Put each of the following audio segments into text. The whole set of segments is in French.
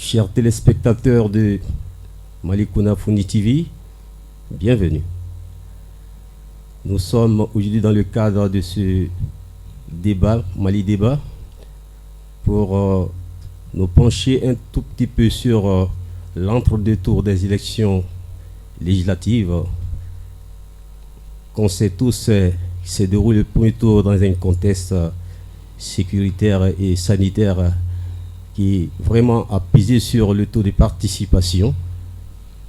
chers téléspectateurs de Malicouna Funi TV, bienvenue. Nous sommes aujourd'hui dans le cadre de ce débat, Mali Débat, pour nous pencher un tout petit peu sur l'entre-deux tours des élections législatives. Qu'on sait tous, s'est déroulé le premier tour dans un contexte sécuritaire et sanitaire qui vraiment a pesé sur le taux de participation.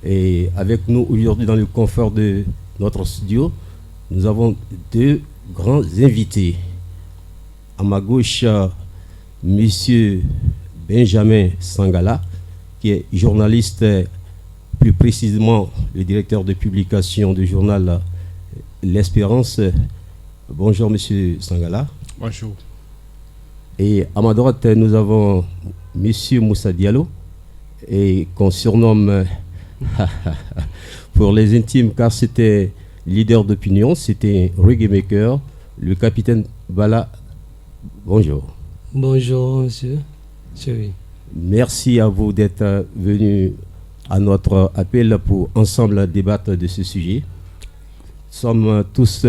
Et avec nous aujourd'hui dans le confort de notre studio, nous avons deux grands invités. À ma gauche, Monsieur Benjamin Sangala, qui est journaliste, plus précisément le directeur de publication du journal L'Espérance. Bonjour Monsieur Sangala. Bonjour. Et à ma droite, nous avons Monsieur Moussa Diallo, et qu'on surnomme pour les intimes, car c'était leader d'opinion, c'était reggae maker, le capitaine Bala. Bonjour. Bonjour, monsieur. Chéri. Merci à vous d'être venu à notre appel pour ensemble débattre de ce sujet. Nous sommes tous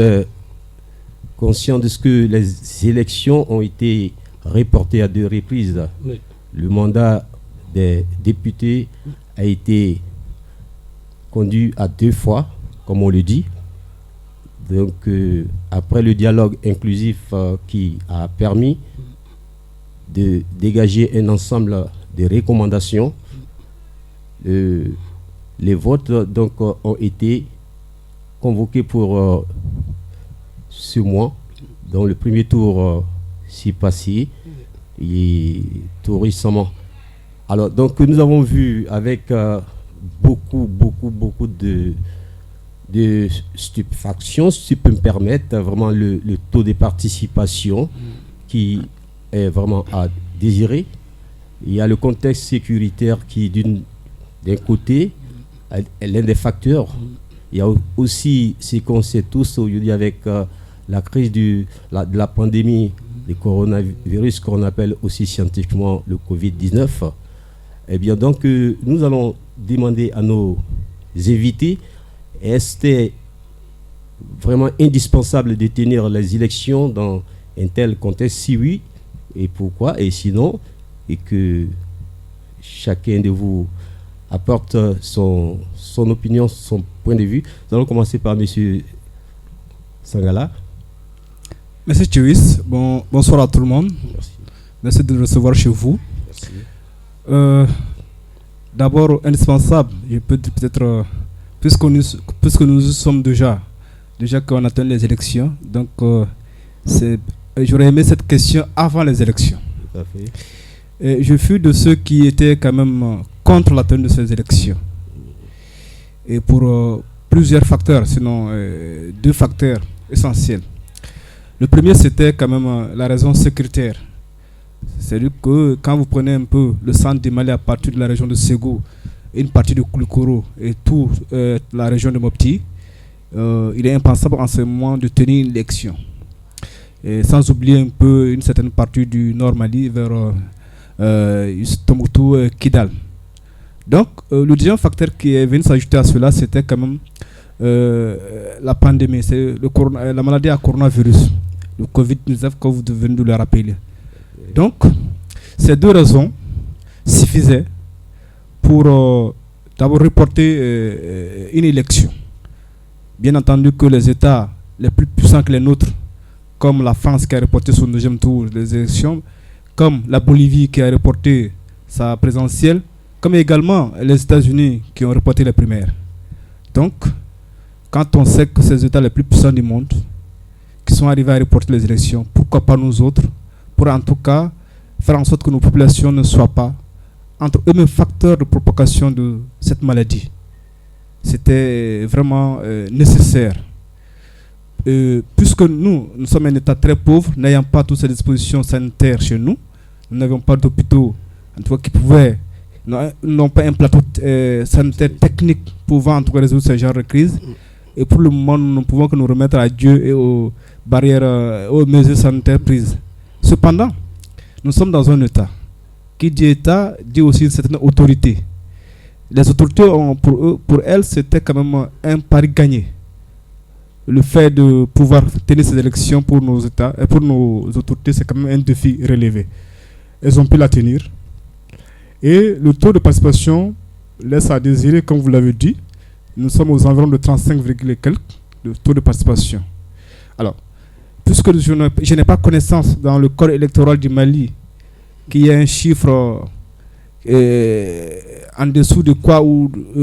conscients de ce que les élections ont été reportées à 2 reprises. Oui. Le mandat des députés a été conduit à 2 fois, comme on le dit. Donc, après le dialogue inclusif qui a permis de dégager un ensemble de recommandations, les votes donc, ont été convoqués pour ce mois, dont le premier tour s'est passé, et tout récemment. Alors, donc, nous avons vu avec beaucoup de stupéfaction, si tu peux me permettre, vraiment le taux de participation qui est vraiment à désirer. Il y a le contexte sécuritaire qui, d'un côté, est l'un des facteurs. Il y a aussi ce qu'on sait tous aujourd'hui avec la crise de la pandémie du coronavirus, qu'on appelle aussi scientifiquement le Covid-19. Eh bien, donc, nous allons demander à nos invités, est-ce vraiment indispensable de tenir les élections dans un tel contexte? Si oui, et pourquoi? Et sinon, et que chacun de vous apporte son opinion, son point de vue. Nous allons commencer par M. Sangala. Merci Thuis, bonsoir à tout le monde. Merci. Merci de nous recevoir chez vous. Merci. D'abord, indispensable, je peux dire peut-être, puisque nous sommes déjà qu'on attend les élections, donc j'aurais aimé cette question avant les élections. Tout à fait. Et je fus de ceux qui étaient quand même contre la tenue de ces élections. Et pour plusieurs facteurs, sinon 2 facteurs essentiels. Le premier, c'était quand même la raison sécuritaire. C'est-à-dire que quand vous prenez un peu le centre du Mali à partir de la région de Ségou, une partie de Koulikoro et toute la région de Mopti, il est impensable en ce moment de tenir une élection. Et sans oublier un peu une certaine partie du Nord Mali vers Tombouctou et Kidal. Donc, le deuxième facteur qui est venu s'ajouter à cela, c'était quand même la pandémie, c'est la maladie à coronavirus, le Covid-19, comme vous venez de le rappeler. Donc, ces 2 raisons suffisaient pour d'abord reporter une élection. Bien entendu que les États les plus puissants que les nôtres, comme la France qui a reporté son 2e tour des élections, comme la Bolivie qui a reporté sa présidentielle, comme également les États-Unis qui ont reporté les primaires. Donc, quand on sait que ces États les plus puissants du monde qui sont arrivés à reporter les élections, pourquoi pas nous autres, pour en tout cas faire en sorte que nos populations ne soient pas entre eux-mêmes facteurs de propagation de cette maladie. C'était vraiment nécessaire. Puisque nous sommes un État très pauvre, n'ayant pas toutes ces dispositions sanitaires chez nous, nous n'avions pas d'hôpitaux, en tout cas qui pouvaient, n'ont pas un plateau sanitaire technique pouvant en tout cas résoudre ce genre de crise. Et pour le moment, nous ne pouvons que nous remettre à Dieu et aux barrières, aux mesures sanitaires prises. Cependant, nous sommes dans un État qui dit État dit aussi une certaine autorité. Les autorités, pour elles, c'était quand même un pari gagné. Le fait de pouvoir tenir ces élections pour nos États et pour nos autorités, c'est quand même un défi relevé. Elles ont pu la tenir. Et le taux de participation laisse à désirer, comme vous l'avez dit. Nous sommes aux environs de 35, quelques de taux de participation. Alors, puisque je n'ai pas connaissance dans le code électoral du Mali qu'il y a un chiffre en dessous de quoi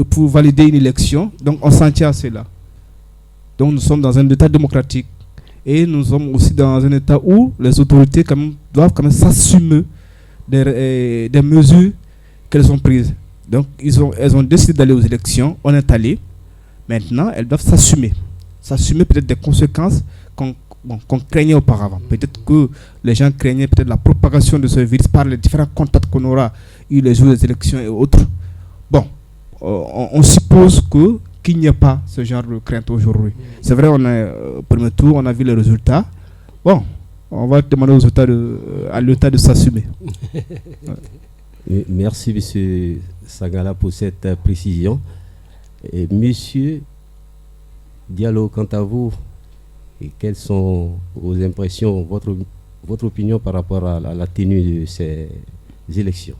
pour valider une élection, donc on s'en tient à cela. Donc nous sommes dans un État démocratique et nous sommes aussi dans un État où les autorités doivent quand même s'assumer des mesures qu'elles ont prises. Donc elles ont décidé d'aller aux élections, on est allé. Maintenant, elles doivent s'assumer peut-être des conséquences qu'on craignait auparavant. Peut-être que les gens craignaient peut-être la propagation de ce virus par les différents contacts qu'on aura eu les jours des élections et autres. Bon, on suppose qu'il n'y a pas ce genre de crainte aujourd'hui. C'est vrai, au premier tour, on a vu les résultats. Bon, on va demander à l'État de s'assumer. Merci, M. Sangala, pour cette précision. Et Monsieur Diallo, quant à vous, et quelles sont vos impressions, votre opinion par rapport à la tenue de ces élections?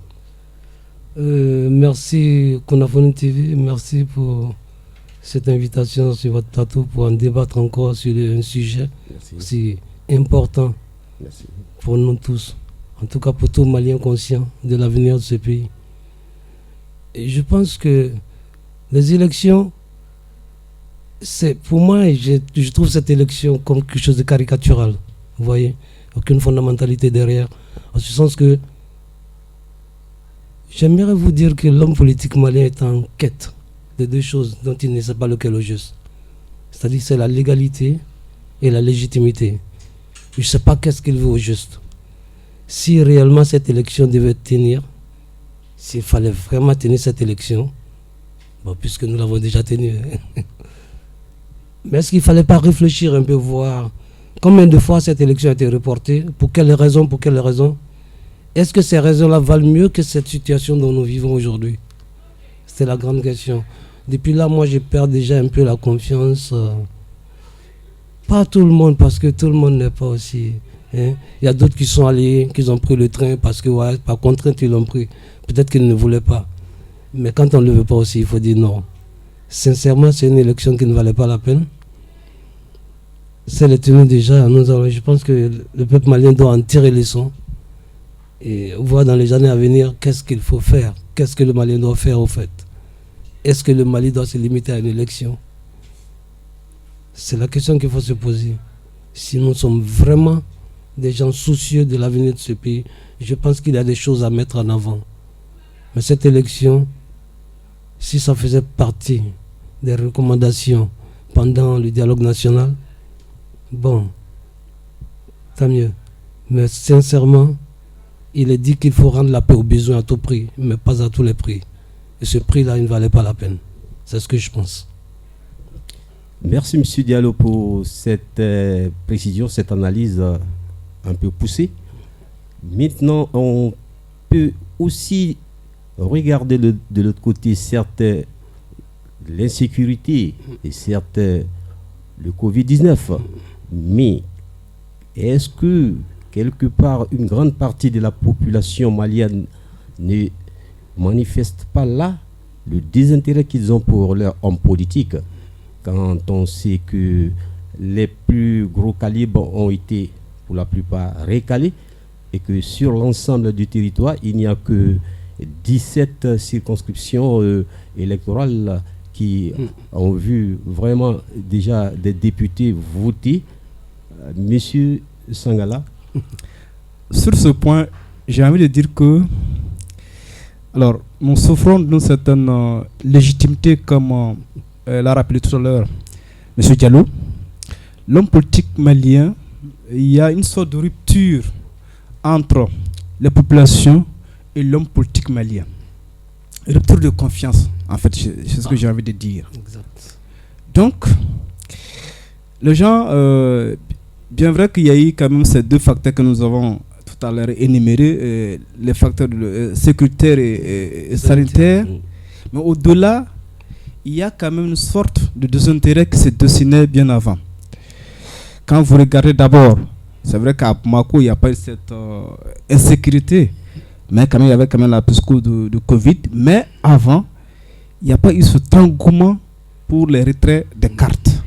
Merci Konafoni TV, merci pour cette invitation sur votre plateau pour en débattre encore sur un sujet aussi important pour nous tous, en tout cas pour tout Malien conscient de l'avenir de ce pays. Et je pense que les élections, pour moi, je trouve cette élection comme quelque chose de caricatural. Vous voyez, aucune fondamentalité derrière. En ce sens que j'aimerais vous dire que l'homme politique malien est en quête de deux choses dont il ne sait pas lequel est juste. C'est-à-dire c'est la légalité et la légitimité. Je ne sais pas qu'est-ce qu'il veut au juste. Si réellement cette élection devait tenir, s'il fallait vraiment tenir cette élection, bon, puisque nous l'avons déjà tenue, mais est-ce qu'il ne fallait pas réfléchir un peu, voir combien de fois cette élection a été reportée, pour quelles raisons, Est-ce que ces raisons-là valent mieux que cette situation dont nous vivons aujourd'hui? C'est la grande question. Depuis là, moi, je perds déjà un peu la confiance. Pas tout le monde, parce que tout le monde n'est pas aussi... Il y a d'autres qui sont allés, qui ont pris le train parce que, ouais, par contrainte, ils l'ont pris. Peut-être qu'ils ne voulaient pas. Mais quand on ne le veut pas aussi, il faut dire non. Sincèrement, c'est une élection qui ne valait pas la peine. C'est le tenue déjà. Je pense que le peuple malien doit en tirer les leçons et voir dans les années à venir qu'est-ce qu'il faut faire. Qu'est-ce que le Malien doit faire au fait? Est-ce que le Mali doit se limiter à une élection? C'est la question qu'il faut se poser. Si nous sommes vraiment des gens soucieux de l'avenir de ce pays, je pense qu'il y a des choses à mettre en avant. Mais cette élection, si ça faisait partie des recommandations pendant le dialogue national, bon, tant mieux. Mais sincèrement, il est dit qu'il faut rendre la paix aux besoins à tout prix, mais pas à tous les prix. Et ce prix-là, il ne valait pas la peine. C'est ce que je pense. Merci, M. Diallo, pour cette précision, cette analyse un peu poussée. Maintenant, on peut aussi regarder de l'autre côté, certes, l'insécurité et certes, le Covid-19. Mais est-ce que, quelque part, une grande partie de la population malienne ne manifeste pas là le désintérêt qu'ils ont pour leur homme politique, quand on sait que les plus gros calibres ont été pour la plupart récalés et que sur l'ensemble du territoire, il n'y a que 17 circonscriptions électorales qui ont vu vraiment déjà des députés voter. Monsieur Sangala. Sur ce point, j'ai envie de dire que alors, nous souffrons d'une certaine légitimité, comme l'a rappelé tout à l'heure M. Diallo. L'homme politique malien, il y a une sorte de rupture entre les populations et l'homme politique malien. Rupture de confiance, en fait, c'est ce que j'ai envie de dire. Exact. Donc, les gens, bien vrai qu'il y a eu quand même ces deux facteurs que nous avons tout tout à l'heure énuméré les facteurs sécuritaires et sanitaires. Mais au-delà, il y a quand même une sorte de désintérêt qui se dessinait bien avant. Quand vous regardez d'abord, c'est vrai qu'à Bamako, il n'y a pas eu cette insécurité, mais quand même, il y avait quand même la pisco de Covid. Mais avant, il n'y a pas eu cet engouement pour les retraits des cartes.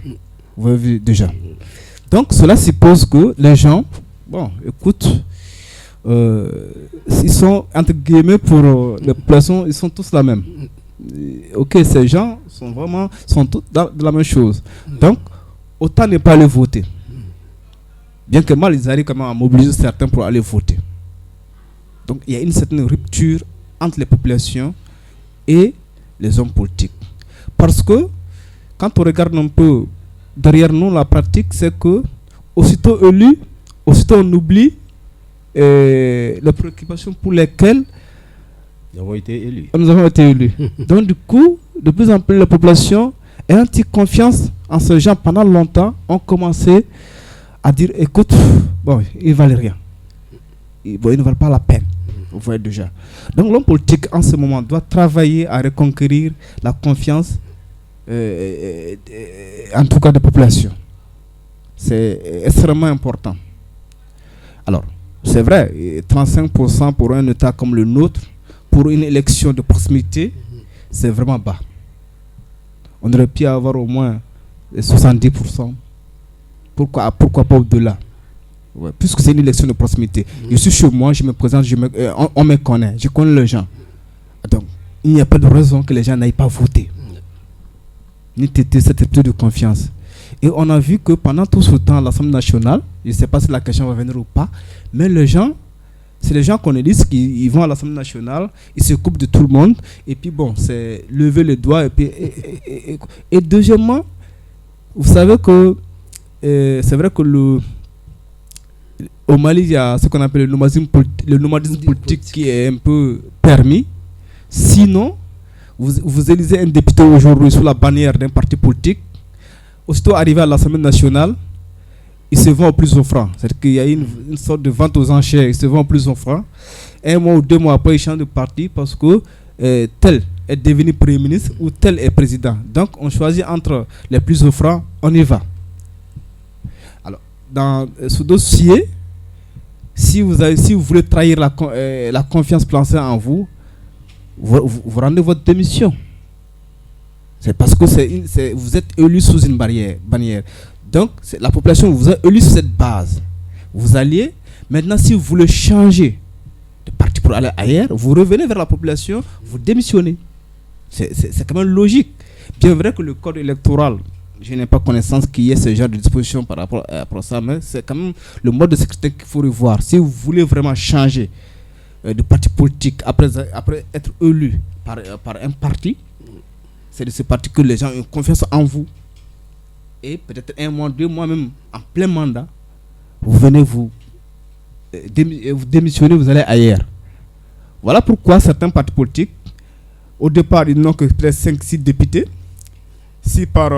Vous avez vu déjà. Donc, cela suppose que les gens, bon, écoute, ils sont, entre guillemets, pour les populations, ils sont tous la même. Ok, ces gens sont tous dans la même chose. Donc, autant ne pas aller voter. Bien que mal, ils arrivent quand même à mobiliser certains pour aller voter. Donc, il y a une certaine rupture entre les populations et les hommes politiques. Parce que, quand on regarde un peu derrière nous, la pratique, c'est que, aussitôt élu, aussitôt on oublie les préoccupations pour lesquelles nous avons été élus. Donc, du coup, de plus en plus, la population, ayant eu confiance en ce genre pendant longtemps, ont commencé à dire, écoute, bon, ils ne valent rien. Ils ne valent pas la peine. Vous voyez déjà. Donc, l'homme politique, en ce moment, doit travailler à reconquérir la confiance, en tout cas, des populations. C'est extrêmement important. Alors, c'est vrai, 35% pour un État comme le nôtre, pour une élection de proximité, c'est vraiment bas. On aurait pu avoir au moins 70%. Pourquoi pas au-delà? Ouais, puisque c'est une élection de proximité. Je suis chez moi, je me présente, on me connaît, je connais les gens. Donc, il n'y a pas de raison que les gens n'aillent pas voter. Ni têter cette attitude de confiance. Et on a vu que pendant tout ce temps, l'Assemblée nationale, je ne sais pas si la question va venir ou pas, mais les gens, c'est les gens qu'on élise qui vont à l'Assemblée nationale, ils se coupent de tout le monde, et puis bon, c'est lever les doigts. Et deuxièmement, vous savez que c'est vrai que au Mali, il y a ce qu'on appelle le nomadisme politique qui est un peu permis. Sinon, vous élisez un député aujourd'hui sous la bannière d'un parti politique, aussitôt arrivé à l'Assemblée nationale, il se vend au plus offrant. C'est-à-dire qu'il y a une sorte de vente aux enchères, il se vend au plus offrant. 1 mois ou 2 mois après, il change de parti parce que tel est devenu Premier ministre ou tel est président. Donc, on choisit entre les plus offrants, on y va. Alors, dans ce dossier, si vous voulez trahir la confiance placée en vous, vous rendez votre démission. C'est parce que vous êtes élu sous une bannière. Donc, la population vous a élu sur cette base. Vous alliez, maintenant, si vous voulez changer de parti pour aller ailleurs, vous revenez vers la population, vous démissionnez. C'est quand même logique. Bien vrai que le code électoral, je n'ai pas connaissance qu'il y ait ce genre de disposition par rapport à ça, mais c'est quand même le mode de sécurité qu'il faut revoir. Si vous voulez vraiment changer de parti politique après être élu par un parti, c'est de ce parti que les gens ont confiance en vous. Et peut-être 1 mois, 2 mois même en plein mandat, vous venez vous démissionner, vous allez ailleurs. Voilà pourquoi certains partis politiques, au départ, ils n'ont que peut-être 5-6 députés. Si par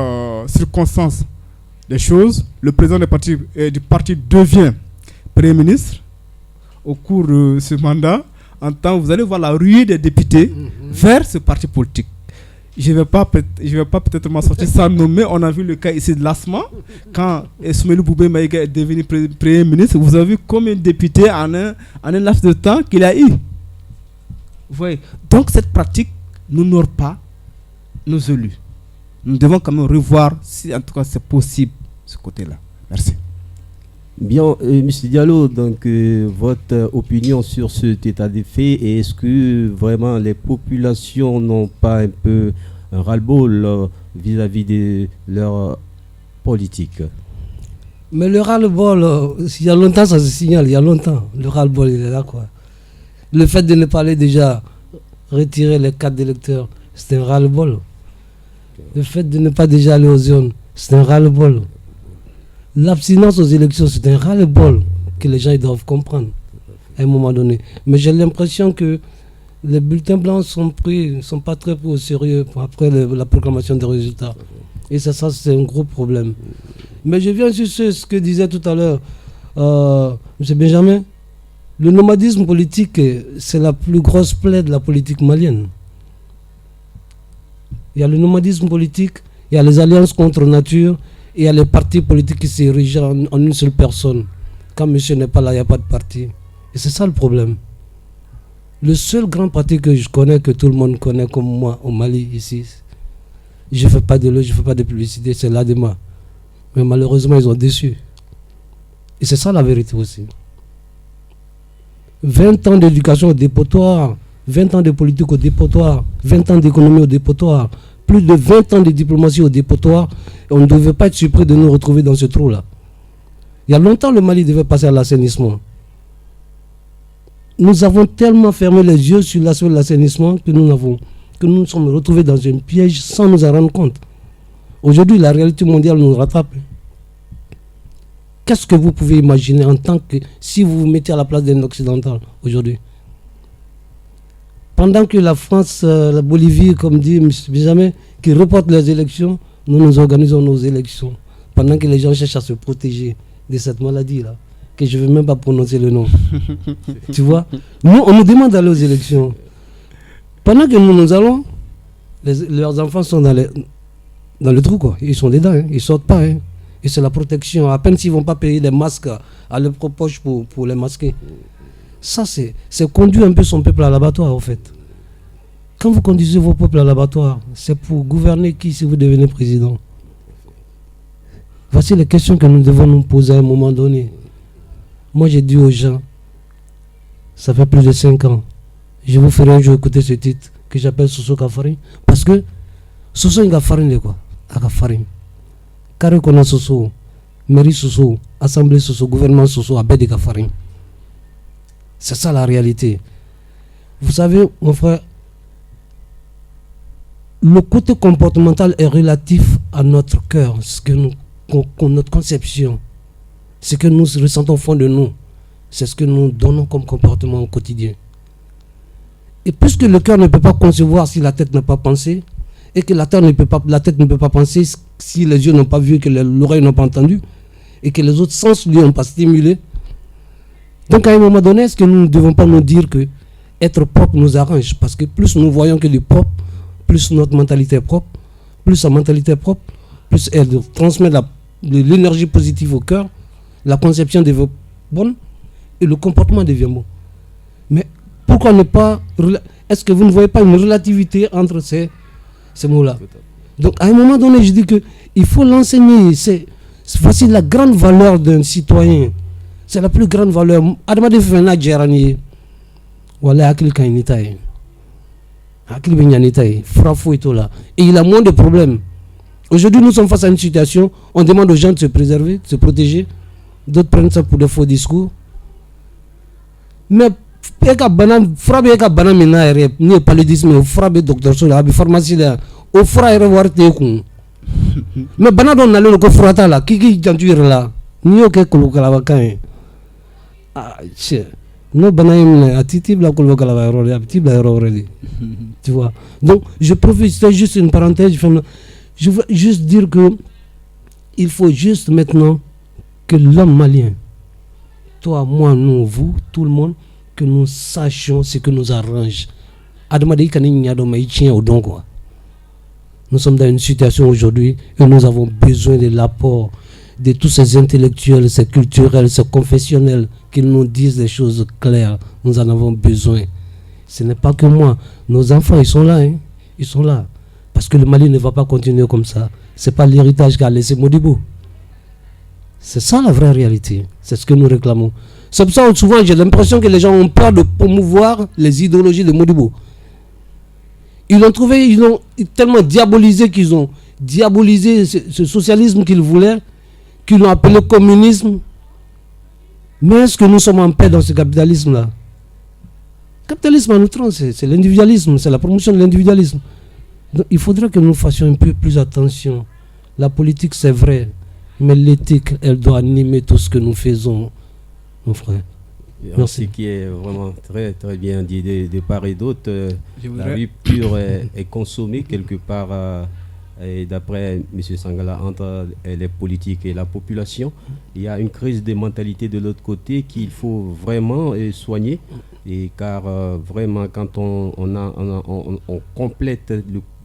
circonstance des choses, le président du parti devient Premier ministre, au cours de ce mandat, vous allez voir la ruée des députés vers ce parti politique. Je ne vais pas peut-être m'en sortir sans nommer. On a vu le cas ici de l'ASMA. Quand Soumaïlou Boubé Maïga est devenu Premier ministre, vous avez vu combien de députés en un laps de temps qu'il a eu. Vous voyez. Donc cette pratique n'honore pas nos élus. Nous devons quand même revoir si en tout cas c'est possible ce côté-là. Merci. Bien, M. Diallo, donc votre opinion sur cet état des faits, et est-ce que vraiment les populations n'ont pas un peu un ras-le-bol vis-à-vis de leur politique? Mais le ras-le-bol, il y a longtemps ça se signale, il y a longtemps, le ras-le-bol il est là quoi. Le fait de ne pas aller déjà retirer les cartes d'électeurs, c'est un ras-le-bol. Le fait de ne pas déjà aller aux zones, c'est un ras-le-bol. L'abstinence aux élections, c'est un ras-le-bol que les gens ils doivent comprendre à un moment donné. Mais j'ai l'impression que les bulletins blancs sont pas très pris au sérieux après la proclamation des résultats. Et ça c'est un gros problème. Mais je viens sur ce que disait tout à l'heure M. Benjamin. Le nomadisme politique, c'est la plus grosse plaie de la politique malienne. Il y a le nomadisme politique, il y a les alliances contre nature, et il y a les partis politiques qui s'érigent en une seule personne. Quand monsieur n'est pas là, il n'y a pas de parti. Et c'est ça le problème. Le seul grand parti que je connais, que tout le monde connaît comme moi au Mali, ici, je ne fais pas de publicité, c'est l'ADEMA. Mais malheureusement, ils ont déçu. Et c'est ça la vérité aussi. 20 ans d'éducation au dépotoir, 20 ans de politique au dépotoir, 20 ans d'économie au dépotoir, plus de 20 ans de diplomatie au dépotoir, et on ne devait pas être surpris de nous retrouver dans ce trou-là. Il y a longtemps, le Mali devait passer à l'assainissement. Nous avons tellement fermé les yeux sur l'aspect de l'assainissement que nous nous sommes retrouvés dans un piège sans nous en rendre compte. Aujourd'hui, la réalité mondiale nous rattrape. Qu'est-ce que vous pouvez imaginer en tant que, si vous vous mettez à la place d'un occidental aujourd'hui? Pendant que la France, la Bolivie, comme dit M. Benjamin, qui reportent les élections, nous organisons nos élections. Pendant que les gens cherchent à se protéger de cette maladie-là, que je ne vais même pas prononcer le nom. Tu vois? Nous, on nous demande d'aller aux élections. Pendant que nous allons, leurs enfants sont dans le trou, quoi. Ils sont dedans, hein. Ils ne sortent pas. Hein. Et c'est la protection. À peine s'ils ne vont pas payer des masques à leurs poches pour les masquer. Ça, c'est conduire un peu son peuple à l'abattoir, en fait. Quand vous conduisez vos peuples à l'abattoir, c'est pour gouverner qui si vous devenez président? Voici les questions que nous devons nous poser à un moment donné. Moi, j'ai dit aux gens, ça fait plus de 5 ans, je vous ferai un jour écouter ce titre que j'appelle Soso Kafarin. Parce que Soso est Kafarin de quoi? Kafarin. Car qu'on a Soso, mairie Soso, assemblée Soso, gouvernement Soso, Abed Kafarin. C'est ça la réalité. Vous savez, mon frère, le côté comportemental est relatif à notre cœur, notre conception. Ce que nous ressentons au fond de nous, c'est ce que nous donnons comme comportement au quotidien. Et puisque le cœur ne peut pas concevoir si la tête n'a pas pensé, et que la tête ne peut pas penser si les yeux n'ont pas vu, que l'oreille n'a pas entendu, et que les autres sens lui n'ont pas stimulé. Donc à un moment donné, est-ce que nous ne devons pas nous dire que être propre nous arrange? Parce que plus nous voyons que du propre, plus notre mentalité est propre, plus sa mentalité est propre, plus elle transmet de l'énergie positive au cœur, la conception devient bonne et le comportement devient bon. Mais pourquoi ne pas... Est-ce que vous ne voyez pas une relativité entre ces mots-là? Donc à un moment donné, je dis qu'il faut l'enseigner. Voici la grande valeur d'un citoyen. C'est la plus grande valeur. Adamade Fena Djerani. Voilà, Akil Kainitaï. Akil Benyanitaï. Frafou et tout là. Et il a moins de problèmes. Aujourd'hui, nous sommes face à une situation, on demande aux gens de se préserver, de se protéger. D'autres prennent ça pour des faux discours. Mais frappe eka bana mina ere ni paludisme frappe docteur Sola bi pharmacie là au fra ere warte ku mais bana don nalo ko frata la kiki jantuire la ni oke ko kala wakan ah che no bana im atiti bla ko kala wa ro atiti bla ro already. Tu vois, donc je profite, c'est juste une parenthèse, je veux juste dire que il faut juste maintenant que l'homme malien, toi, moi, nous, vous, tout le monde, que nous sachions ce que nous arrange. Nous sommes dans une situation aujourd'hui où nous avons besoin de l'apport de tous ces intellectuels, ces culturels, ces confessionnels qui nous disent des choses claires. Nous en avons besoin. Ce n'est pas que moi. Nos enfants, ils sont là. Hein? Ils sont là. Parce que le Mali ne va pas continuer comme ça. Ce n'est pas l'héritage qu'a laissé Modibo. C'est ça la vraie réalité. C'est ce que nous réclamons. C'est pour ça que souvent j'ai l'impression que les gens ont peur de promouvoir les idéologies de Modibo. Ils l'ont tellement diabolisé qu'ils ont diabolisé ce socialisme qu'ils voulaient, qu'ils l'ont appelé communisme. Mais est-ce que nous sommes en paix dans ce capitalisme-là? Le capitalisme en outrance, c'est l'individualisme, c'est la promotion de l'individualisme. Donc il faudrait que nous fassions un peu plus attention. La politique, c'est vrai, mais l'éthique, elle doit animer tout ce que nous faisons, mon frère. Merci. Ce qui est vraiment très très bien dit de part et d'autre. La rupture est consommée quelque part Et d'après M. Sangala, entre les politiques et la population, il y a une crise des mentalités de l'autre côté qu'il faut vraiment soigner. Et car vraiment, quand on complète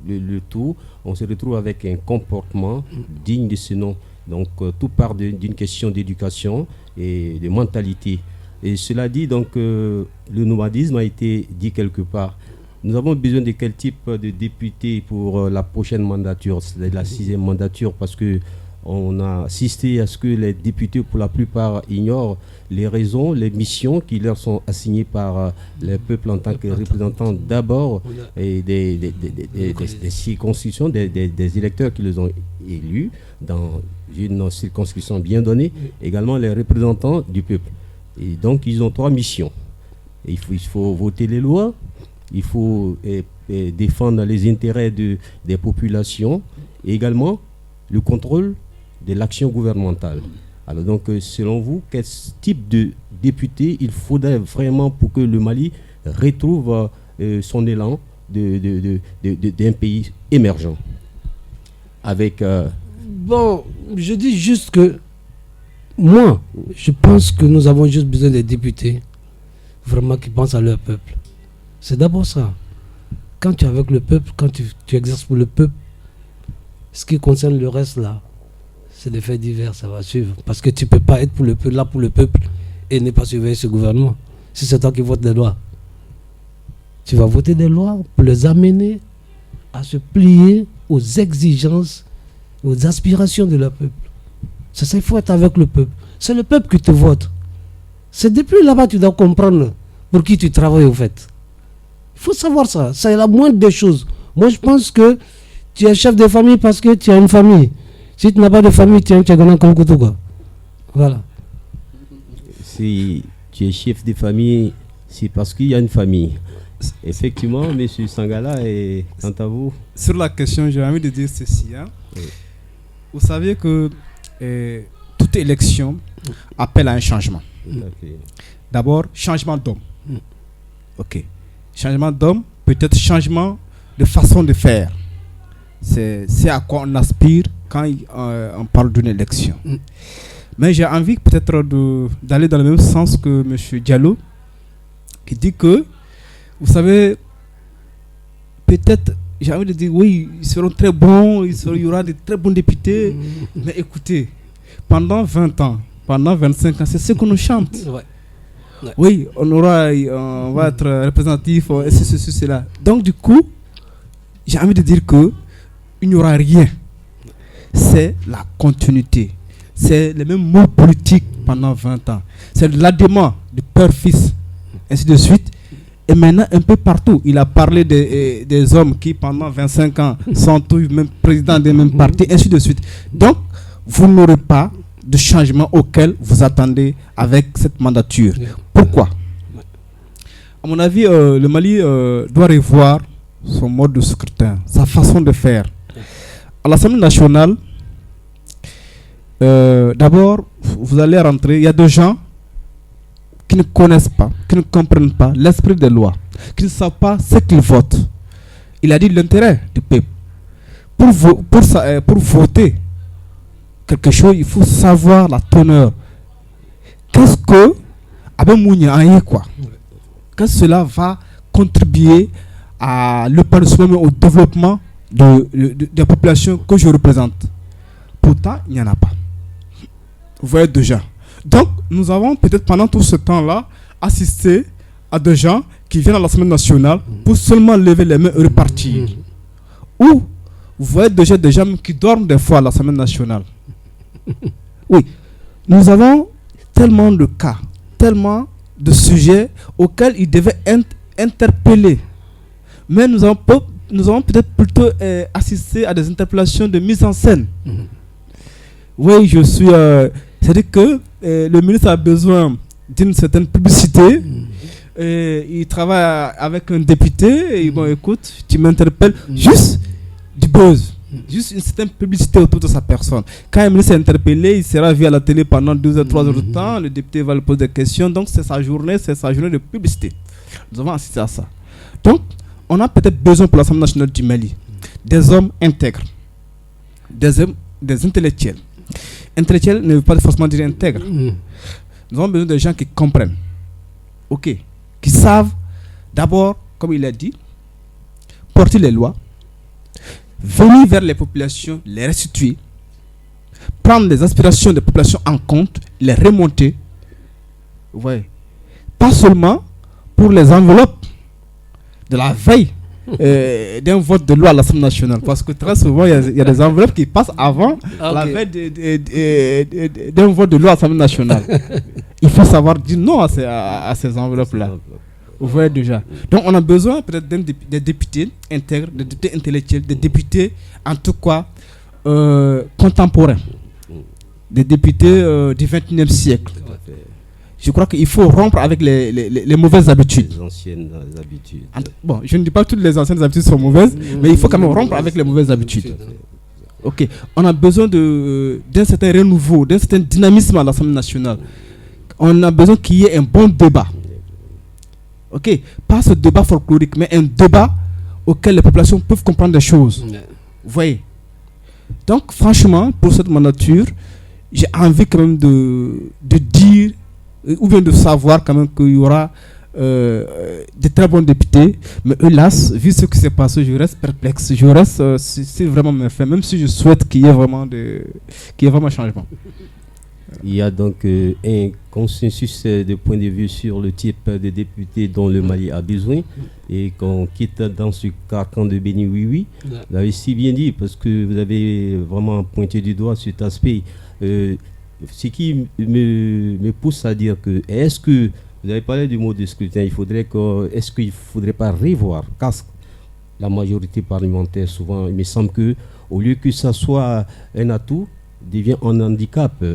le tout, on se retrouve avec un comportement digne de ce nom. Donc tout part d'une question d'éducation et de mentalité. Et cela dit, donc le nomadisme a été dit quelque part. Nous avons besoin de quel type de député pour la prochaine mandature, c'est la 6e mandature, parce que on a assisté à ce que les députés, pour la plupart, ignorent les raisons, les missions qui leur sont assignées par les peuples en tant que représentants d'abord et des circonscriptions, des électeurs qui les ont élus dans une circonscription bien donnée, également les représentants du peuple. Et donc, ils ont 3 missions. Et il faut voter les lois, il faut défendre les intérêts des populations et également le contrôle de l'action gouvernementale. Alors donc, selon vous, quel type de député il faudrait vraiment pour que le Mali retrouve son élan d'un pays émergent avec... Bon, je dis juste que moi, je pense que nous avons juste besoin des députés vraiment qui pensent à leur peuple. C'est d'abord ça. Quand tu es avec le peuple, quand tu exerces pour le peuple, ce qui concerne le reste là, c'est des faits divers, ça va suivre. Parce que tu ne peux pas être là pour le peuple et ne pas surveiller ce gouvernement. Si c'est toi qui votes des lois, tu vas voter des lois pour les amener à se plier aux exigences, aux aspirations de leur peuple. C'est ça, il faut être avec le peuple. C'est le peuple qui te vote. C'est depuis là-bas que tu dois comprendre pour qui tu travailles au fait. Il faut savoir ça. C'est la moindre des choses. Moi, je pense que tu es chef de famille parce que tu as une famille. Si tu n'as pas de famille, tu es un Tchagana comme Koutouga. Voilà. Si tu es chef de famille, c'est parce qu'il y a une famille. Effectivement, M. Sangala, et quant à vous? Sur la question, j'ai envie de dire ceci. Oui. Vous savez que toute élection appelle à un changement. Okay. D'abord, changement d'homme. Ok. Changement d'homme, peut-être changement de façon de faire. C'est à quoi on aspire quand on parle d'une élection. Mais j'ai envie peut-être d'aller dans le même sens que M. Diallo, qui dit que, vous savez, peut-être, j'ai envie de dire, oui, ils seront très bons, il y aura de très bons députés, mais écoutez, pendant 20 ans, pendant 25 ans, c'est ce qu'on nous chante. Ouais. Ouais. Oui, on va être représentatif, et ceci, cela. Donc du coup, j'ai envie de dire que il n'y aura rien. C'est la continuité. C'est les mêmes mots politiques pendant 20 ans. C'est l'adément du père-fils, ainsi de suite. Et maintenant, un peu partout, il a parlé des hommes qui, pendant 25 ans, sont tous même présidents des mêmes partis, ainsi de suite. Donc, vous n'aurez pas de changement auquel vous attendez avec cette mandature. Pourquoi? À mon avis, le Mali doit revoir son mode de scrutin, sa façon de faire. À l'Assemblée nationale, d'abord, vous allez rentrer, il y a des gens qui ne connaissent pas, qui ne comprennent pas l'esprit des lois, qui ne savent pas ce qu'ils votent. Il a dit l'intérêt du peuple. Pour voter quelque chose, il faut savoir la teneur. Qu'est-ce que cela va contribuer à l'épanouissement, au développement de la population que je représente. Pourtant, il n'y en a pas. Vous voyez déjà. Donc, nous avons peut-être pendant tout ce temps-là assisté à des gens qui viennent à l'Assemblée nationale pour seulement lever les mains et repartir. Ou, vous voyez déjà des gens qui dorment des fois à l'Assemblée nationale. Oui, nous avons tellement de cas, tellement de sujets auxquels ils devaient interpeller. Mais nous avons peut-être plutôt assisté à des interpellations de mise en scène. Oui, je suis... c'est-à-dire que le ministre a besoin d'une certaine publicité. Il travaille avec un député. Et bon, écoute, tu m'interpelles. Juste du buzz. Juste une certaine publicité autour de sa personne. Quand un ministre est interpellé, il sera vu à la télé pendant 2 ou 3 heures de temps. Le député va lui poser des questions. Donc, c'est sa journée de publicité. Nous avons assisté à ça. Donc, on a peut-être besoin pour l'Assemblée nationale du Mali des hommes intègres, des intellectuels. Intellectuel ne veut pas forcément dire intègre. Nous avons besoin de gens qui comprennent, qui savent d'abord, comme il a dit, porter les lois, venir vers les populations, les restituer, prendre les aspirations des populations en compte, les remonter. Vous voyez, pas seulement pour les enveloppes de la veille d'un vote de loi à l'Assemblée nationale, parce que très souvent il y a des enveloppes qui passent avant la veille d'un vote de loi à l'Assemblée nationale. Il faut savoir dire non à ces enveloppes-là. Vous voyez déjà. Donc on a besoin peut-être des députés intègres, des députés intellectuels, des députés en tout cas contemporains, des députés du XXIe siècle. Je crois qu'il faut rompre avec les mauvaises habitudes. Les anciennes habitudes. Bon, je ne dis pas que toutes les anciennes habitudes sont mauvaises, mais il faut quand même rompre avec les mauvaises habitudes. On a besoin d'un certain renouveau, d'un certain dynamisme à l'Assemblée nationale. On a besoin qu'il y ait un bon débat. Pas ce débat folklorique, mais un débat auquel les populations peuvent comprendre des choses. Vous voyez. Donc, franchement, pour cette mandature, j'ai envie quand même de dire, ou bien de savoir quand même qu'il y aura des très bons députés, mais hélas, vu ce qui s'est passé, je reste perplexe, je reste c'est vraiment mes faits, même si je souhaite qu'il y ait vraiment un changement. Il y a donc un consensus de point de vue sur le type de député dont le Mali a besoin et qu'on quitte dans ce carcan de Béni oui. Vous l'avez si bien dit, parce que vous avez vraiment pointé du doigt cet aspect. Ce qui me pousse à dire que est-ce que vous avez parlé du mot de scrutin, est-ce qu'il ne faudrait pas revoir la majorité parlementaire? Souvent, il me semble que au lieu que ça soit un atout, devient un handicap,